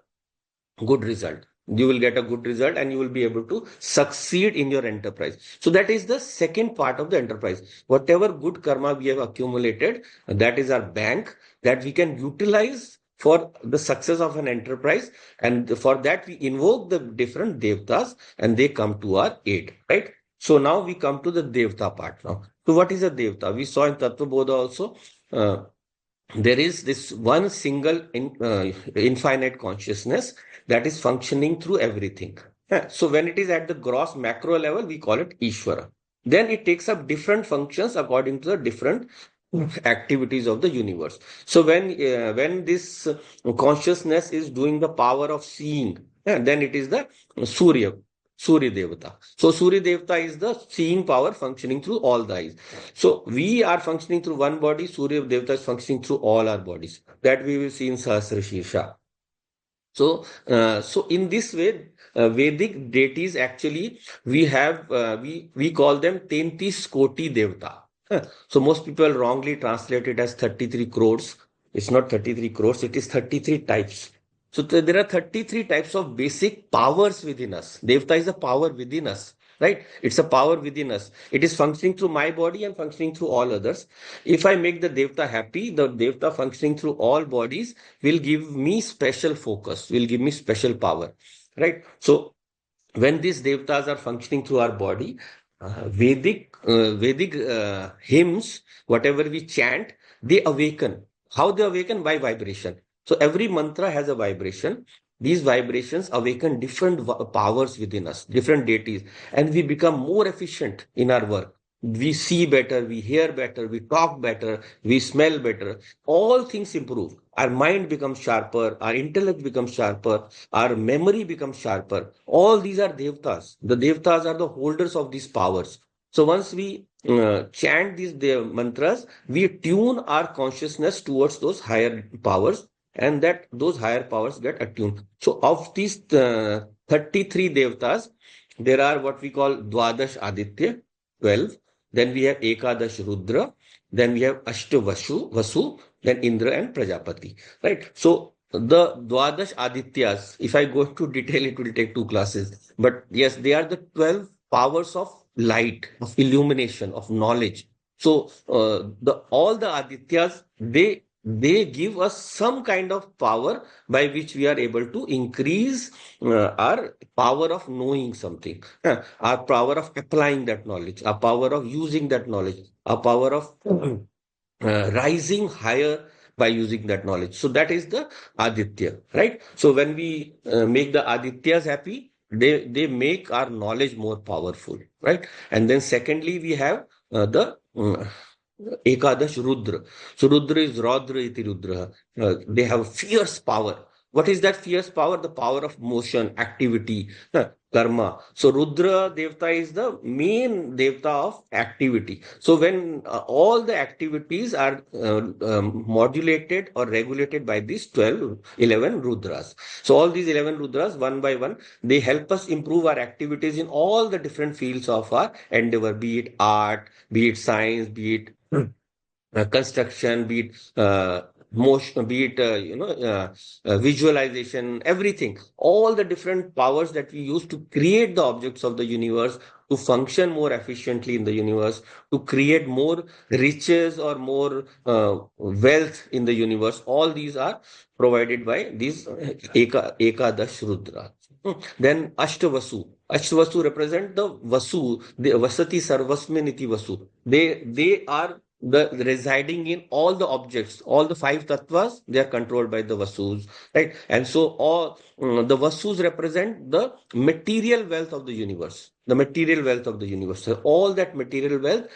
good result. You will get a good result and you will be able to succeed in your enterprise. So that is the second part of the enterprise. Whatever good karma we have accumulated, that is our bank that we can utilize for the success of an enterprise. And for that, we invoke the different devtas and they come to our aid, right? So now we come to the devta part now. So what is a devta? We saw in Tattva Bodha also, there is this one single infinite consciousness that is functioning through everything. So when it is at the gross macro level, we call it Ishvara. Then it takes up different functions according to the different activities of the universe. So when this consciousness is doing the power of seeing, then it is the Surya. Surya Devata. So Surya Devata is the seeing power functioning through all the eyes. So we are functioning through one body, Surya Devata is functioning through all our bodies. That we will see in Sahasra Shirsha. So in this way, Vedic deities actually we call them 33 Koti Devta. So most people wrongly translate it as 33 crores. It's not 33 crores, it is 33 types. So there are 33 types of basic powers within us. Devta is a power within us, right? It's a power within us. It is functioning through my body and functioning through all others. If I make the Devta happy, the Devta functioning through all bodies will give me special focus, will give me special power, right? So when these devtas are functioning through our body, Vedic hymns, whatever we chant, they awaken. How they awaken? By vibration. So every mantra has a vibration. These vibrations awaken different powers within us, different deities, and we become more efficient in our work. We see better, we hear better, we talk better, we smell better. All things improve. Our mind becomes sharper, our intellect becomes sharper, our memory becomes sharper. All these are devtas. The devtas are the holders of these powers. So once we chant these mantras, we tune our consciousness towards those higher powers, and that those higher powers get attuned. So of these 33 devtas, there are what we call Dwadash Aditya, 12. Then we have Ekadash Rudra. Then we have Vasu, then Indra and Prajapati, right? So the Dwadash Adityas, if I go into detail, it will take 2 classes. But yes, they are the 12 powers of light, of illumination, of knowledge. So all the Adityas, they give us some kind of power by which we are able to increase our power of knowing something, our power of applying that knowledge, our power of using that knowledge, our power of rising higher by using that knowledge. So that is the Aditya, right? So when we make the Adityas happy, they make our knowledge more powerful, right? And then secondly, we have the Ekadash Rudra. So Rudra is Raudra iti Rudra. They have fierce power. What is that fierce power? The power of motion, activity, karma. So Rudra Devta is the main Devta of activity. So when all the activities are modulated or regulated by these 11 Rudras. So all these 11 Rudras, one by one, they help us improve our activities in all the different fields of our endeavor, be it art, be it science, be it construction, be it motion, be it visualization, everything, all the different powers that we use to create the objects of the universe, to function more efficiently in the universe, to create more riches or more wealth in the universe. All these are provided by these Ekadash Rudra. Then Ashtavasu. Ashtavasu represent the Vasu, the Vasati Sarvasminiti Vasu. They are the residing in all the objects, all the five tattvas, they are controlled by the Vasus, right? And so all the Vasus represent the material wealth of the universe, the material wealth of the universe. So all that material wealth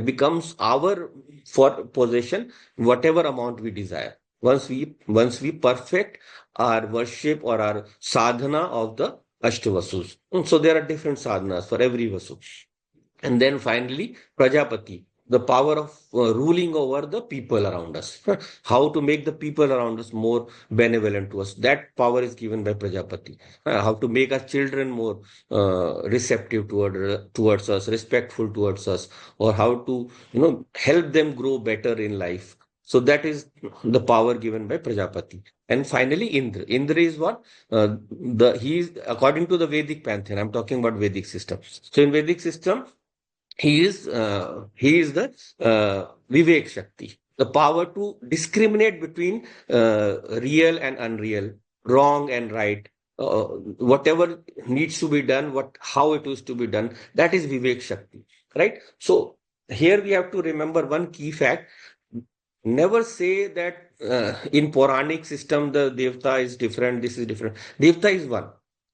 becomes our for possession, whatever amount we desire. Once we perfect our worship or our sadhana of the Ashtavasus. So there are different sadhanas for every Vasu. And then finally, Prajapati, the power of ruling over the people around us. How to make the people around us more benevolent to us. That power is given by Prajapati. How to make our children more receptive towards us, respectful towards us, or how to help them grow better in life. So that is the power given by Prajapati. And finally, Indra. Indra is what? He is according to the Vedic pantheon. I'm talking about Vedic system. So in Vedic system, he is the Vivek Shakti, the power to discriminate between real and unreal, wrong and right, whatever needs to be done, how it is to be done. That is Vivek Shakti, right? So here we have to remember one key fact. Never say that in Puranic system the Devta is different, this is different. Devta is one.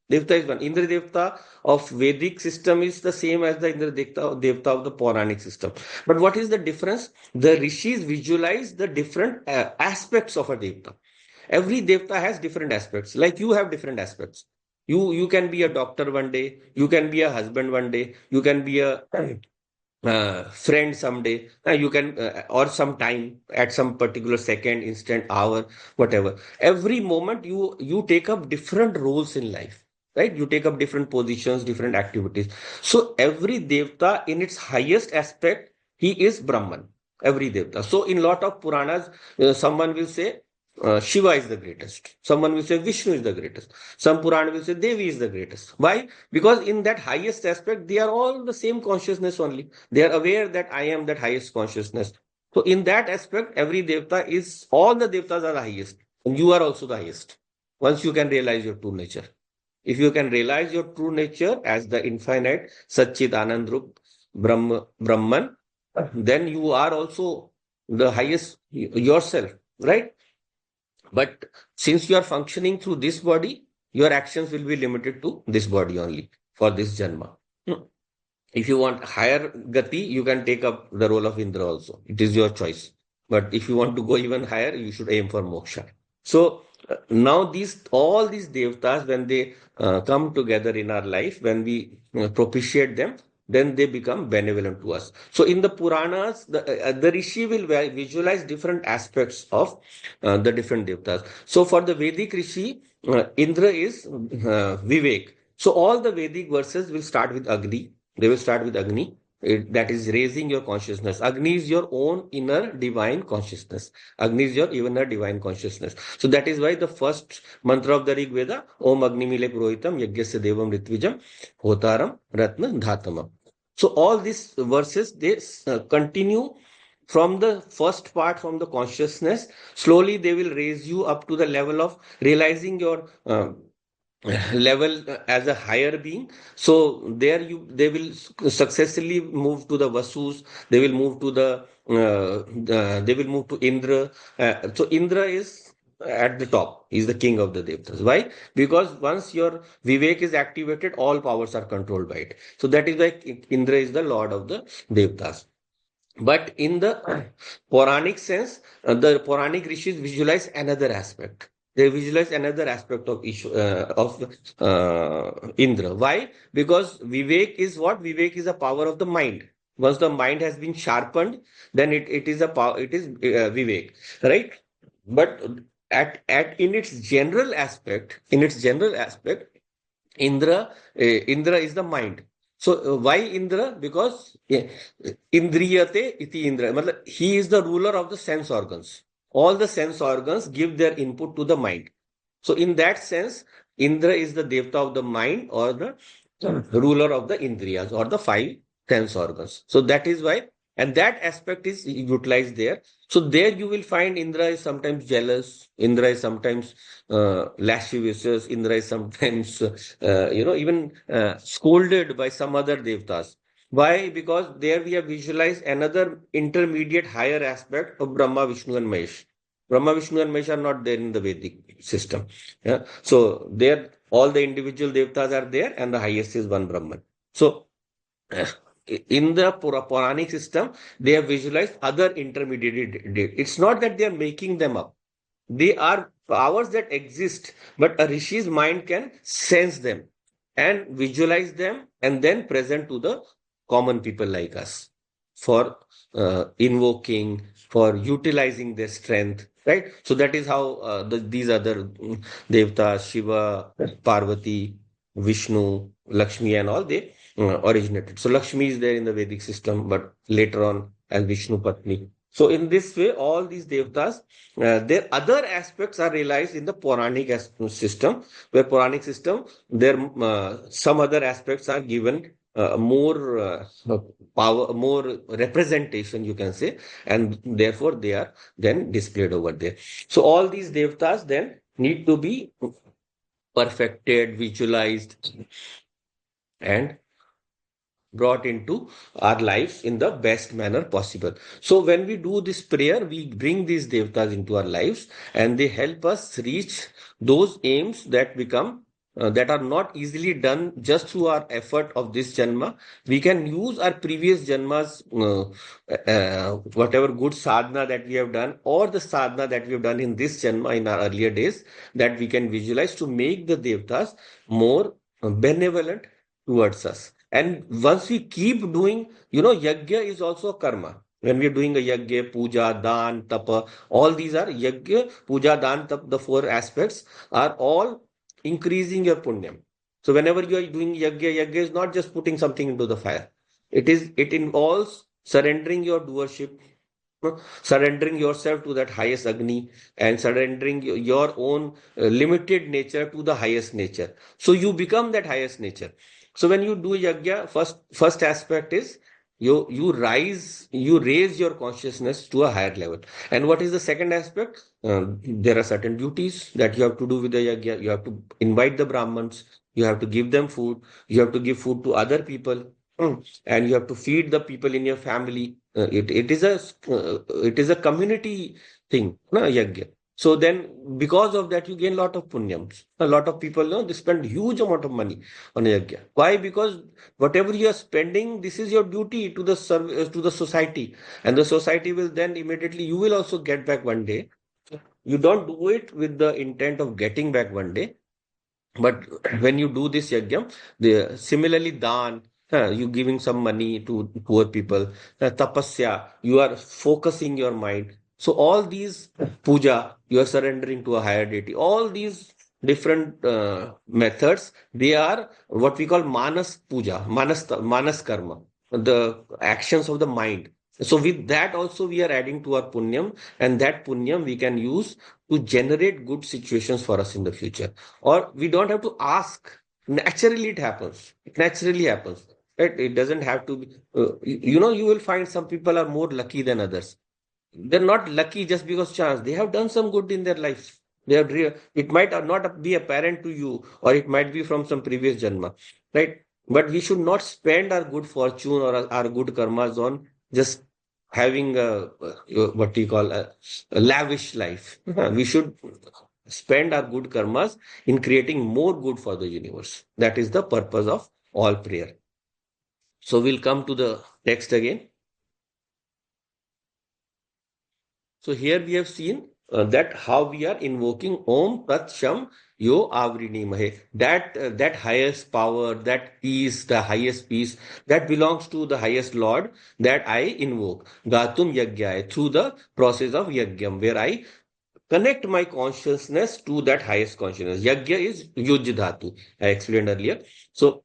Devta is one. Indra Devta of Vedic system is the same as the Indra Devta of the Puranic system. But what is the difference? The rishis visualize the different aspects of a Devta. Every Devta has different aspects. Like you have different aspects. You can be a doctor one day. You can be a husband one day. You can be a friend someday. You can or sometime at some particular second, instant, hour, whatever. Every moment you take up different roles in life, right? You take up different positions, different activities. So every devta in its highest aspect, he is Brahman. Every devta. So in lot of Puranas, someone will say Shiva is the greatest. Someone will say Vishnu is the greatest. Some Purana will say Devi is the greatest. Why? Because in that highest aspect, they are all the same consciousness only. They are aware that I am that highest consciousness. So in that aspect, every devta is, all the devtas are the highest. And you are also the highest. Once you can realize your true nature. If you can realize your true nature as the infinite Satchit Anand Rup Brahman, then you are also the highest yourself, right? But since you are functioning through this body, your actions will be limited to this body only for this janma. If you want higher gati, you can take up the role of Indra also. It is your choice. But if you want to go even higher, you should aim for moksha. So now all these devtas, when they come together in our life, when we propitiate them, then they become benevolent to us. So in the Puranas, the Rishi will visualize different aspects of the different devtas. So for the Vedic Rishi, Indra is Vivek. So all the Vedic verses will start with Agni. They will start with Agni. That is raising your consciousness. Agni is your own inner divine consciousness. Agni is your inner divine consciousness. So that is why the first mantra of the Rig Veda, Om Agni Mile Purohitam Yagyasya Devam Ritvijam Hotaram Ratna Dhatamam. So all these verses, they continue from the first part, from the consciousness. Slowly they will raise you up to the level of realizing your level as a higher being. So there they will successfully move to the Vasus. They will move to they will move to Indra. So Indra is at the top. He's the king of the devtas. Why? Because once your Vivek is activated, all powers are controlled by it. So that is why Indra is the lord of the devtas. But in the Puranic sense, the Puranic rishis visualize another aspect. They visualize another aspect of Indra. Why? Because Vivek is what? Vivek is a power of the mind. Once the mind has been sharpened, then it is a power. It is Vivek, right? But in its general aspect, Indra is the mind. So why Indra? Because Indriyate iti Indra. He is the ruler of the sense organs. all the sense organs give their input to the mind. So in that sense, Indra is the devta of the mind, or the ruler of the indriyas, or the five sense organs. So that is why, and that aspect is utilized there. So there you will find Indra is sometimes jealous, Indra is sometimes lascivious, Indra is sometimes even scolded by some other devtas. Why? Because there we have visualized another intermediate higher aspect of Brahma, Vishnu, and Mahesh. Brahma, Vishnu, and Mahesh are not there in the Vedic system. Yeah? So there, all the individual devtas are there, and the highest is one Brahman. So in the Puranic system, they have visualized other intermediate. It's not that they are making them up. They are powers that exist, but a rishi's mind can sense them and visualize them and then present to the common people like us for invoking, for utilizing their strength, right? So that is how these other devtas, Shiva, Parvati, Vishnu, Lakshmi, and all they originated. So Lakshmi is there in the Vedic system, but later on as Vishnu Patni. So in this way, all these devtas, their other aspects are realized in the Puranic system, where Puranic system, their some other aspects are given more power, more representation, you can say, and therefore they are then displayed over there. So all these devtas then need to be perfected, visualized, and brought into our lives in the best manner possible. So when we do this prayer, we bring these devtas into our lives, and they help us reach those aims that become that are not easily done just through our effort of this janma. We can use our previous janmas, whatever good sadhana that we have done, or the sadhana that we have done in this janma in our earlier days, that we can visualize to make the devtas more benevolent towards us. And once we keep doing, yajna is also a karma. When we are doing a yajna, puja, dan, tapa, all these are yajna, puja, dan, tapa, the four aspects are all increasing your punyam. So whenever you are doing yajna is not just putting something into the fire. It involves surrendering your doership, surrendering yourself to that highest Agni, and surrendering your own limited nature to the highest nature. So you become that highest nature. So when you do yajna, first aspect is you raise your consciousness to a higher level. And what is the second aspect? There are certain duties that you have to do with the yajna. You have to invite the Brahmins, you have to give them food, you have to give food to other people, and you have to feed the people in your family. It is a community thing, na, yajna. So then, because of that, you gain a lot of punyams. A lot of people, they spend huge amount of money on a yajna. Why? Because whatever you are spending, this is your duty to the to the society, and the society will then immediately, you will also get back one day. You don't do it with the intent of getting back one day, but when you do this yajna, similarly dan, you giving some money to poor people, tapasya, you are focusing your mind. So all these puja, you are surrendering to a higher deity. All these different methods, they are what we call manas puja, manas karma, the actions of the mind. So with that also we are adding to our punyam, and that punyam we can use to generate good situations for us in the future. Or we don't have to ask. Naturally it happens. It naturally happens. Right? It doesn't have to be. You will find some people are more lucky than others. They're not lucky just because chance. They have done some good in their life. It might not be apparent to you, or it might be from some previous janma, right? But we should not spend our good fortune or our good karmas on just having what you call a lavish life. We should spend our good karmas in creating more good for the universe. That is the purpose of all prayer. So we'll come to the text again. So here we have seen that how we are invoking Om Tat Sham Yo Avrini Mahe. That highest power, that peace, the highest peace, that belongs to the highest Lord, that I invoke. Gatum Yagyaya, through the process of Yagyam, where I connect my consciousness to that highest consciousness. Yagya is Yuj Dhatu, I explained earlier. So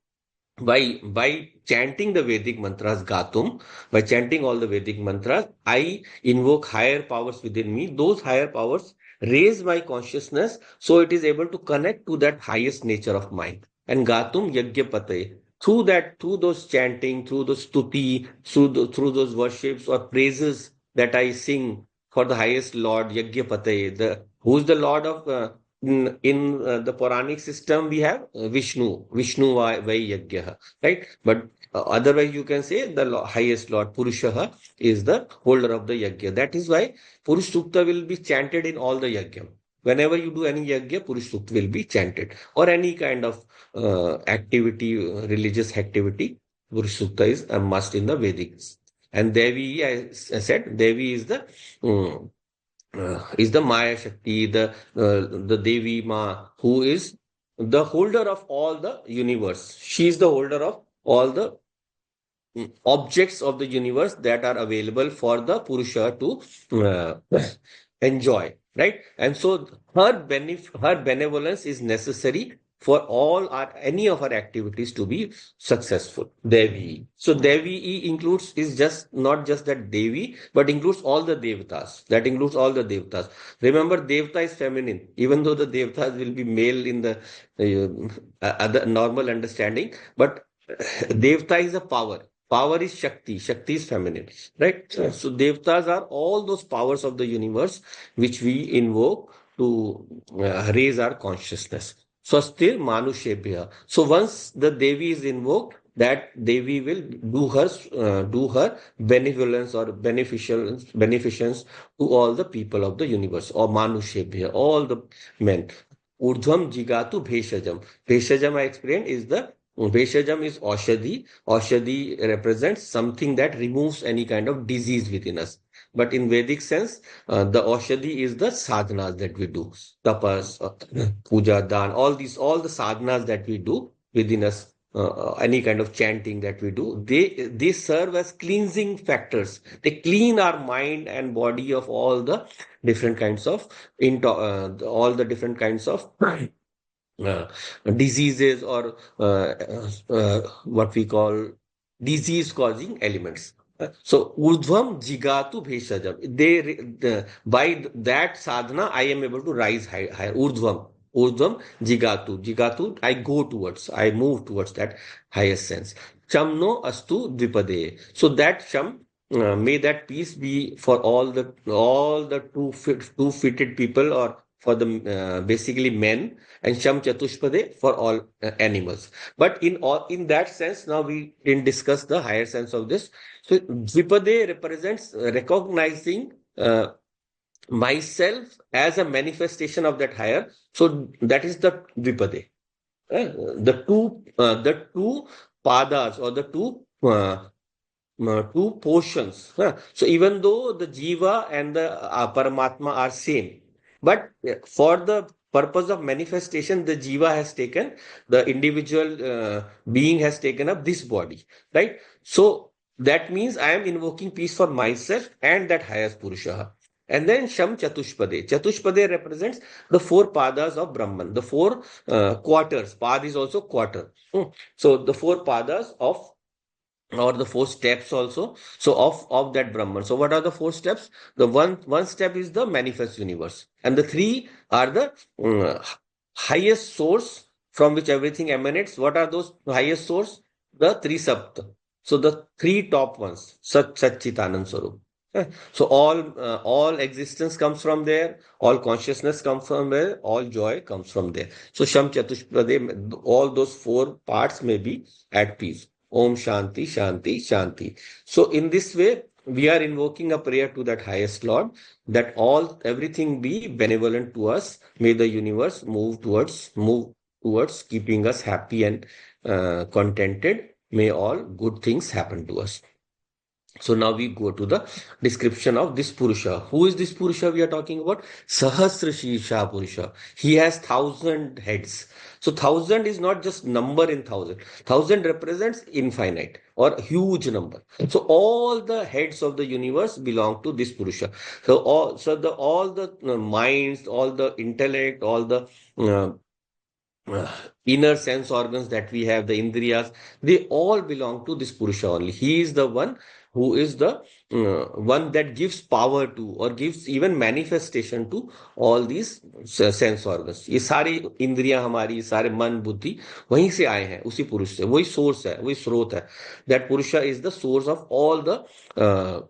by chanting the Vedic mantras Gatum, by chanting all the Vedic mantras, I invoke higher powers within me. Those higher powers raise my consciousness so it is able to connect to that highest nature of mine. And Gatum Yajnapataye. Through that, through those chanting, through those stuti, through those worships or praises that I sing for the highest Lord Yajnapataye, the who's the Lord of in the Puranic system we have Vishnu Vai Yajna, right? But otherwise you can say the highest Lord Purusha is the holder of the yajna. That is why Purusha Sukta will be chanted in all the yajna. Whenever you do any yajna, Purusha Sukta will be chanted, or any kind of activity, religious activity. Purusha Sukta is a must in the Vedics. And Devi, I said, Devi is the Maya Shakti, the Devi Ma, who is the holder of all the universe. She is the holder of all the objects of the universe that are available for the Purusha to enjoy, right? And so her benevolence is necessary for all our any of our activities to be successful. Devi. So Devi includes is just not just that Devi, but includes all the Devatas. That includes all the Devatas. Remember, Devata is feminine, even though the Devatas will be male in the other normal understanding, but Devta is a power. Power is Shakti. Shakti is feminine, right? So Devtas are all those powers of the universe which we invoke to raise our consciousness. Swastir Manushebhya. So once the Devi is invoked, that Devi will do her benevolence or beneficence to all the people of the universe, or Manushebhya, all the men. Urdhvam Jigatu Bheshajam. Bheshajam, I explained, is the Veshajam is Aushadhi. Aushadhi represents something that removes any kind of disease within us. But in Vedic sense, the Aushadhi is the sadhanas that we do. Tapas, puja, dan, all the sadhanas that we do within us, any kind of chanting that we do, they serve as cleansing factors. They clean our mind and body of all the different kinds of, all the different kinds of uh, diseases or what we call disease causing elements. So urdhvam jigatu bheshajam. By that sadhana, I am able to rise higher. Urdhvam jigatu. I go towards, I move towards that highest sense. Chamno astu dvipade. So that sham, may that peace be for all the two fitted people, or for the basically men, and Sham Chatushpade for all animals. But in that sense, now we didn't discuss the higher sense of this. So Dvipade represents recognizing myself as a manifestation of that higher. So that is the Dvipade. The two padas, or the two portions. So even though the Jiva and the Paramatma are same, but for the purpose of manifestation, the Jiva has taken, the individual being has taken up this body, right? So that means I am invoking peace for myself and that highest Purusha. And then Sham Chatushpade. Chatushpade represents the four padas of Brahman, the four quarters. Pad is also quarter. So the four padas of, or the four steps also, so of that Brahman. So what are the four steps? The one step is the manifest universe, and the three are the highest source from which everything emanates. What are those highest source? The three sapta. So the three top ones, Satchitanand Swarup. So all existence comes from there, all consciousness comes from there, all joy comes from there. So Sham Chatushpade, all those four parts may be at peace. Om Shanti, Shanti, Shanti. So in this way, we are invoking a prayer to that highest Lord, that everything be benevolent to us. May the universe move towards keeping us happy and contented. May all good things happen to us. So now we go to the description of this Purusha. Who is this Purusha we are talking about? Sahasra Shirsha Purusha. He has 1,000 heads. So 1,000 is not just number in 1,000. 1,000 represents infinite or huge number. So all the heads of the universe belong to this Purusha. So all the minds, all the intellect, all the inner sense organs that we have, the indriyas, they all belong to this Purusha only. He is the one who is the one that gives power to or gives even manifestation to all these sense organs. ये सारी इंद्रियां हमारी, ये सारे मन बुद्धि वहीं से आए हैं, उसी पुरुष से. वही सोर्स है, वही स्रोत है. That Purusha is the source of uh,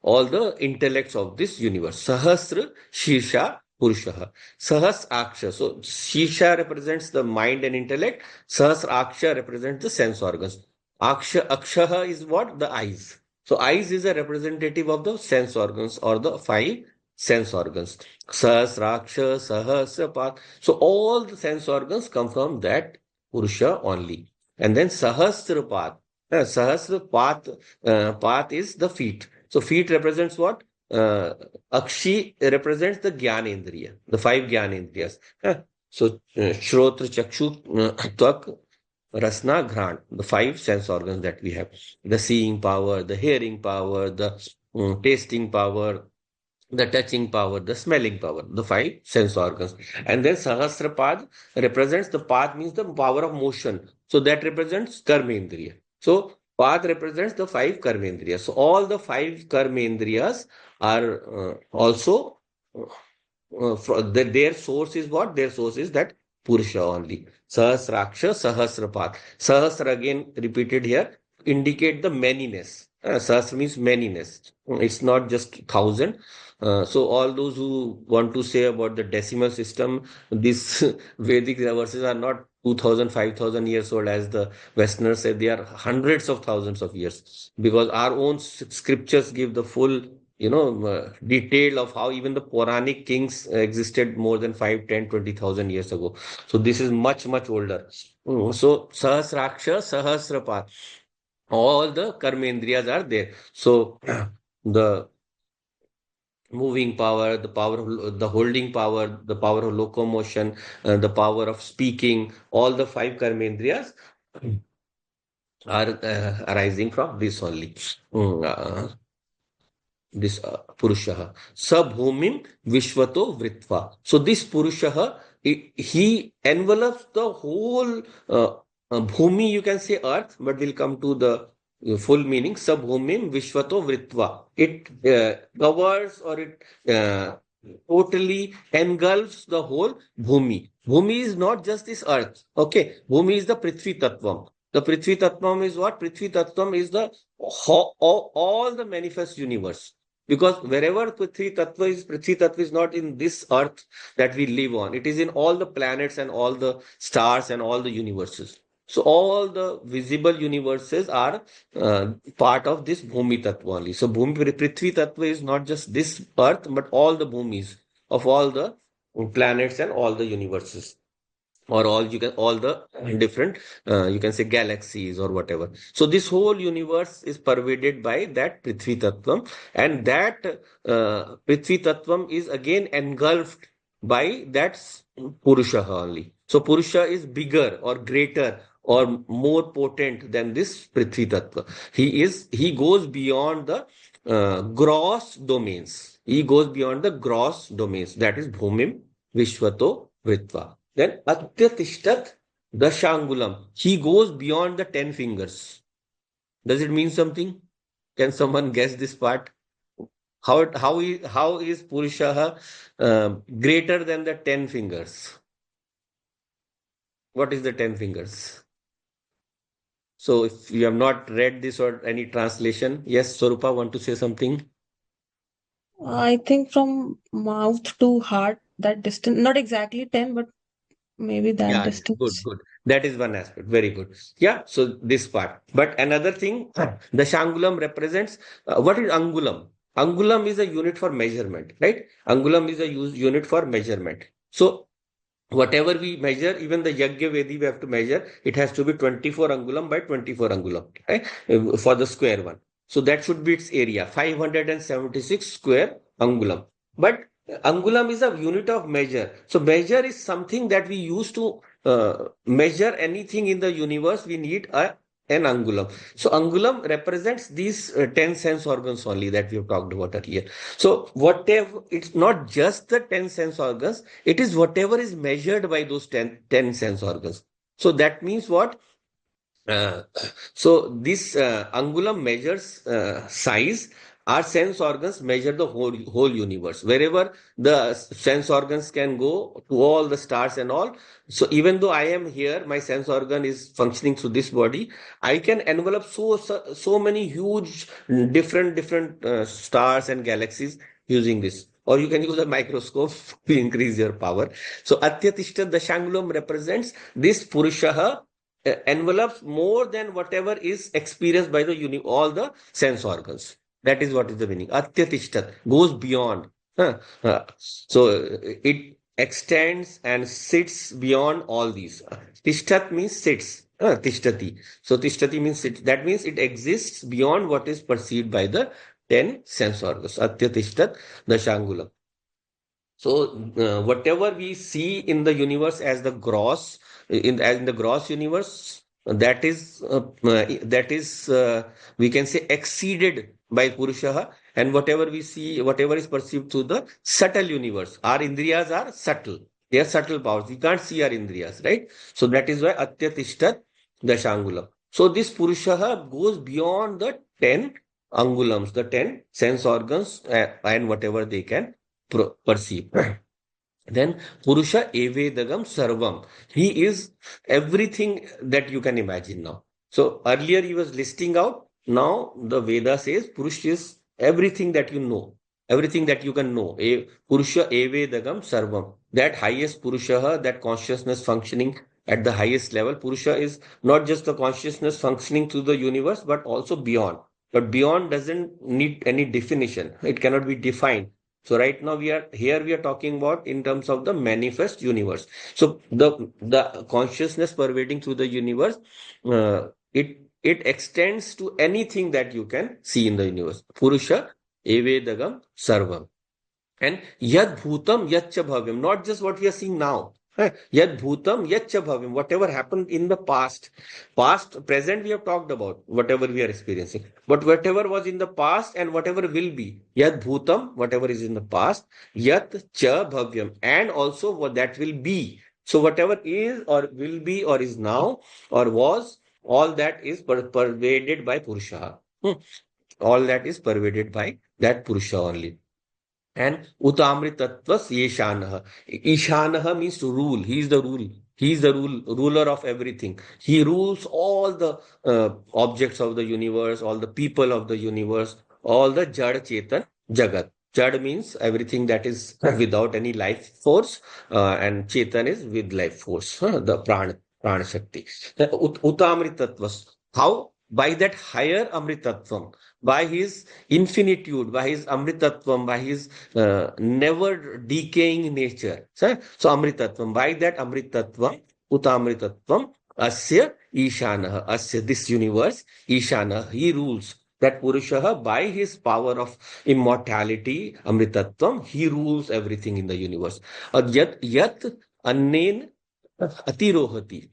all the intellects of this universe. Sahasra Shirsha Purusha. Sahas Aksha. So Shirsha represents the mind and intellect. Sahasra Aksha represents the sense organs. Akshaha is what? The eyes. So eyes is a representative of the sense organs or the five sense organs. Sahasraksha, Sahasrapat. So all the sense organs come from that Purusha only. And then Sahasrapat. Sahasrapat path is the feet. So feet represents what? Akshi represents the Gyanendriya, the five Gyanendriyas. So Shrotra, Chakshu, Tvak, Rasna, Ghrana, the five sense organs that we have. The seeing power, the hearing power, the tasting power, the touching power, the smelling power, the five sense organs. And then Sahasrapad represents the path means the power of motion. So that represents Karmendriya. So path represents the five Karmendriyas. So all the five Karmendriyas are also their source is what? Their source is that Purusha only. Sahasraksha, Sahasrapad. Sahasra again repeated here indicate the manyness. Sahasra means manyness. It's not just thousand. So all those who want to say about the decimal system, these Vedic verses are not 2000, 5000 years old as the Westerners say. They are hundreds of thousands of years because our own scriptures give the full, detail of how even the Puranic kings existed more than 5, 10, 20,000 years ago. So this is much, much older. So Sahasraksha, Sahasrapat. All the karmendriyas are there. So the moving power, the power of the holding power, the power of locomotion, the power of speaking, all the five karmendriyas are arising from this only. This Purusha. Sabhumim Vishwato Vritva. So this Purusha, he envelops the whole Bhumi, you can say earth, but we'll come to the full meaning. Sabhumim Vishwato Vritva. It covers or it totally engulfs the whole Bhumi. Bhumi is not just this earth. Okay. Bhumi is the Prithvi Tattvam. The Prithvi Tattvam is what? Prithvi Tattvam is the all the manifest universe. Because wherever Prithvi Tattva is not in this earth that we live on. It is in all the planets and all the stars and all the universes. So all the visible universes are part of this Bhumi Tattva only. So Prithvi Tattva is not just this earth, but all the Bhumis of all the planets and all the universes. Or all the different you can say galaxies or whatever. So this whole universe is pervaded by that Prithvi Tattvam, and that Prithvi Tattvam is again engulfed by that Purusha only. So Purusha is bigger or greater or more potent than this Prithvi Tattva. He goes beyond the gross domains. He goes beyond the gross domains. That is Bhumim Vishwato Vritva. Then Atyatishtat Dashangulam. He goes beyond the 10 fingers. Does it mean something? Can someone guess this part? How is Purusha greater than the 10 fingers? What is the 10 fingers? So if you have not read this or any translation, yes, Swarupa, want to say something? I think from mouth to heart, that distance, not exactly 10, but maybe that Yeah, distance. good. That is one aspect. Very good. Yeah, so this part. But another thing, the Shangulam represents what is Angulam? Angulam is a unit for measurement, right? Angulam is a unit for measurement. So whatever we measure, even the Yagya Vedi we have to measure, it has to be 24 Angulam by 24 Angulam, right? For the square one. So that should be its area, 576 square Angulam. But Angulam is a unit of measure. So measure is something that we use to measure anything in the universe. We need a an angulam. So angulam represents these 10 sense organs only that we have talked about earlier. So whatever, it's not just the 10 sense organs, it is whatever is measured by those 10 sense organs. So that means what? Uh, so this angulum measures size. Our sense organs measure the whole universe. Wherever the sense organs can go to all the stars and all. So even though I am here, my sense organ is functioning through this body. I can envelop so many huge different stars and galaxies using this. Or you can use a microscope to increase your power. So Atyatishta Dashangulum represents this Purushaha envelops more than whatever is experienced by the all the sense organs. That is what is the meaning. Atyatishtat goes beyond. It extends and sits beyond all these. Tishtat means sits. Tishtati. So tishtati means sits. That means it exists beyond what is perceived by the 10 sense organs. Atyatishtat dashangulam. So whatever we see in the universe as the gross, as in the gross universe, that is we can say exceeded by Purushaha, and whatever we see, whatever is perceived through the subtle universe. Our Indriyas are subtle. They are subtle powers. We can't see our Indriyas, right? So that is why Atyatishtat Dashangulam. So this Purushaha goes beyond the 10 angulams, the 10 sense organs, and whatever they can perceive. Then Purusha Evedagam Sarvam. He is everything that you can imagine now. So earlier he was listing out. Now the Veda says Purusha is everything that you know, everything that you can know. Purusha Evedagam Sarvam. That highest Purusha, that consciousness functioning at the highest level. Purusha is not just the consciousness functioning through the universe, but also beyond. But beyond doesn't need any definition. It cannot be defined. So right now we are talking about in terms of the manifest universe. So the consciousness pervading through the universe, it extends to anything that you can see in the universe. Purusha Evedagam Sarvam. And Yad Bhutam Yadcha Bhavyam, not just what we are seeing now. Yad Bhutam Yadcha Bhavyam, whatever happened in the past. Past, present we have talked about, whatever we are experiencing. But whatever was in the past and whatever will be. Yad Bhutam, whatever is in the past. Yat Cha Bhavyam, and also what that will be. So whatever is or will be or is now or was, all that is pervaded by Purusha. All that is pervaded by that Purusha only. And Utamritatvas Yeshanaha. Ishanaha means to rule. He is the rule. He is the ruler of everything. He rules all the objects of the universe, all the people of the universe, all the Jad Chetan Jagat. Jad means everything that is without any life force, and Chetan is with life force, the Prana Shakti. Utamritatvas. How? By that higher Amritatvam, by his infinitude, by his Amritatvam, by his never decaying nature. So Amritatvam, by that Amritatvam, Utamritatvam, Asya Ishanaha, Asya, this universe, Ishana, he rules. That Purushaha, by his power of immortality, Amritatvam, he rules everything in the universe. Yat Annen Atirohati.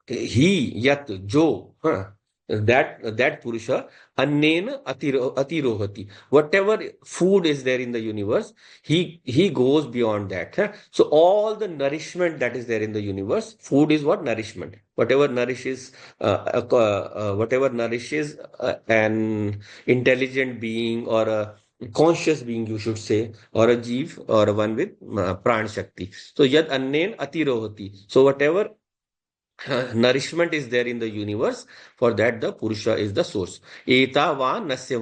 He, Yat, Jo, that Purusha, Annena Atirohati. Whatever food is there in the universe, he goes beyond that. So all the nourishment that is there in the universe, food is what? Nourishment. Whatever nourishes an intelligent being or a conscious being, you should say, or a jeev or a one with pran shakti. So yad annen atirohati. So whatever nourishment is there in the universe, for that the Purusha is the source. Etavan Nasya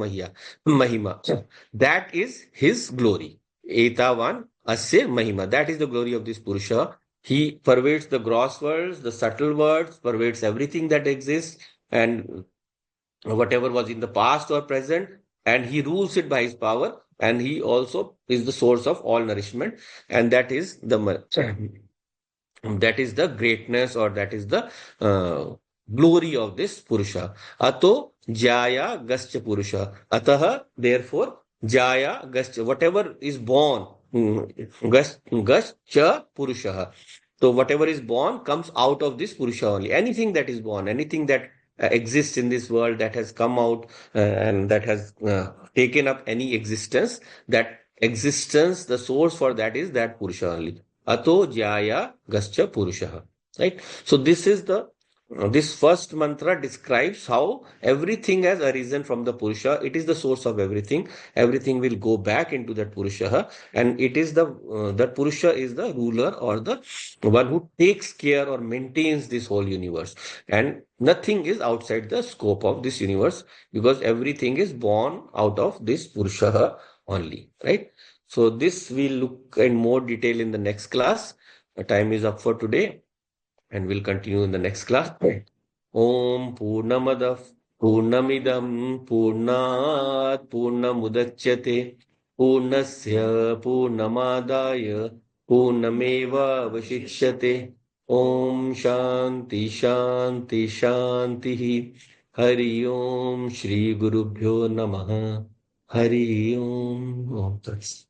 Mahima. That is his glory. Etavan Asya Mahima. That is the glory of this Purusha. He pervades the gross worlds, the subtle worlds, pervades everything that exists, and whatever was in the past or present, and he rules it by his power, and he also is the source of all nourishment, and that is the greatness, or that is the glory of this Purusha. Ato Jaya Gascha Purusha. Ataha, therefore, Jaya Gascha, whatever is born, Gascha Purusha. So whatever is born comes out of this Purusha only. Anything that is born, anything that exists in this world, that has come out and that has taken up any existence, that existence, the source for that is that Purusha only. Ato jaya gascha Purusha. Right? So this is the this first mantra describes how everything has arisen from the Purusha. It is the source of everything. Everything will go back into that Purusha, and it is the that Purusha is the ruler or the one who takes care or maintains this whole universe. And nothing is outside the scope of this universe because everything is born out of this Purusha only. Right? So this we'll look in more detail in the next class. The time is up for today, and we'll continue in the next class. Om Purnamadav Purnamidam Purnat Purnamudachyate Purnasya Purnamadaya Purnameva Vashishyate. Om Shanti Shanti Shanti. Hari Om Shri Gurubhyo Namaha. Hari Om. Om Tat Sat.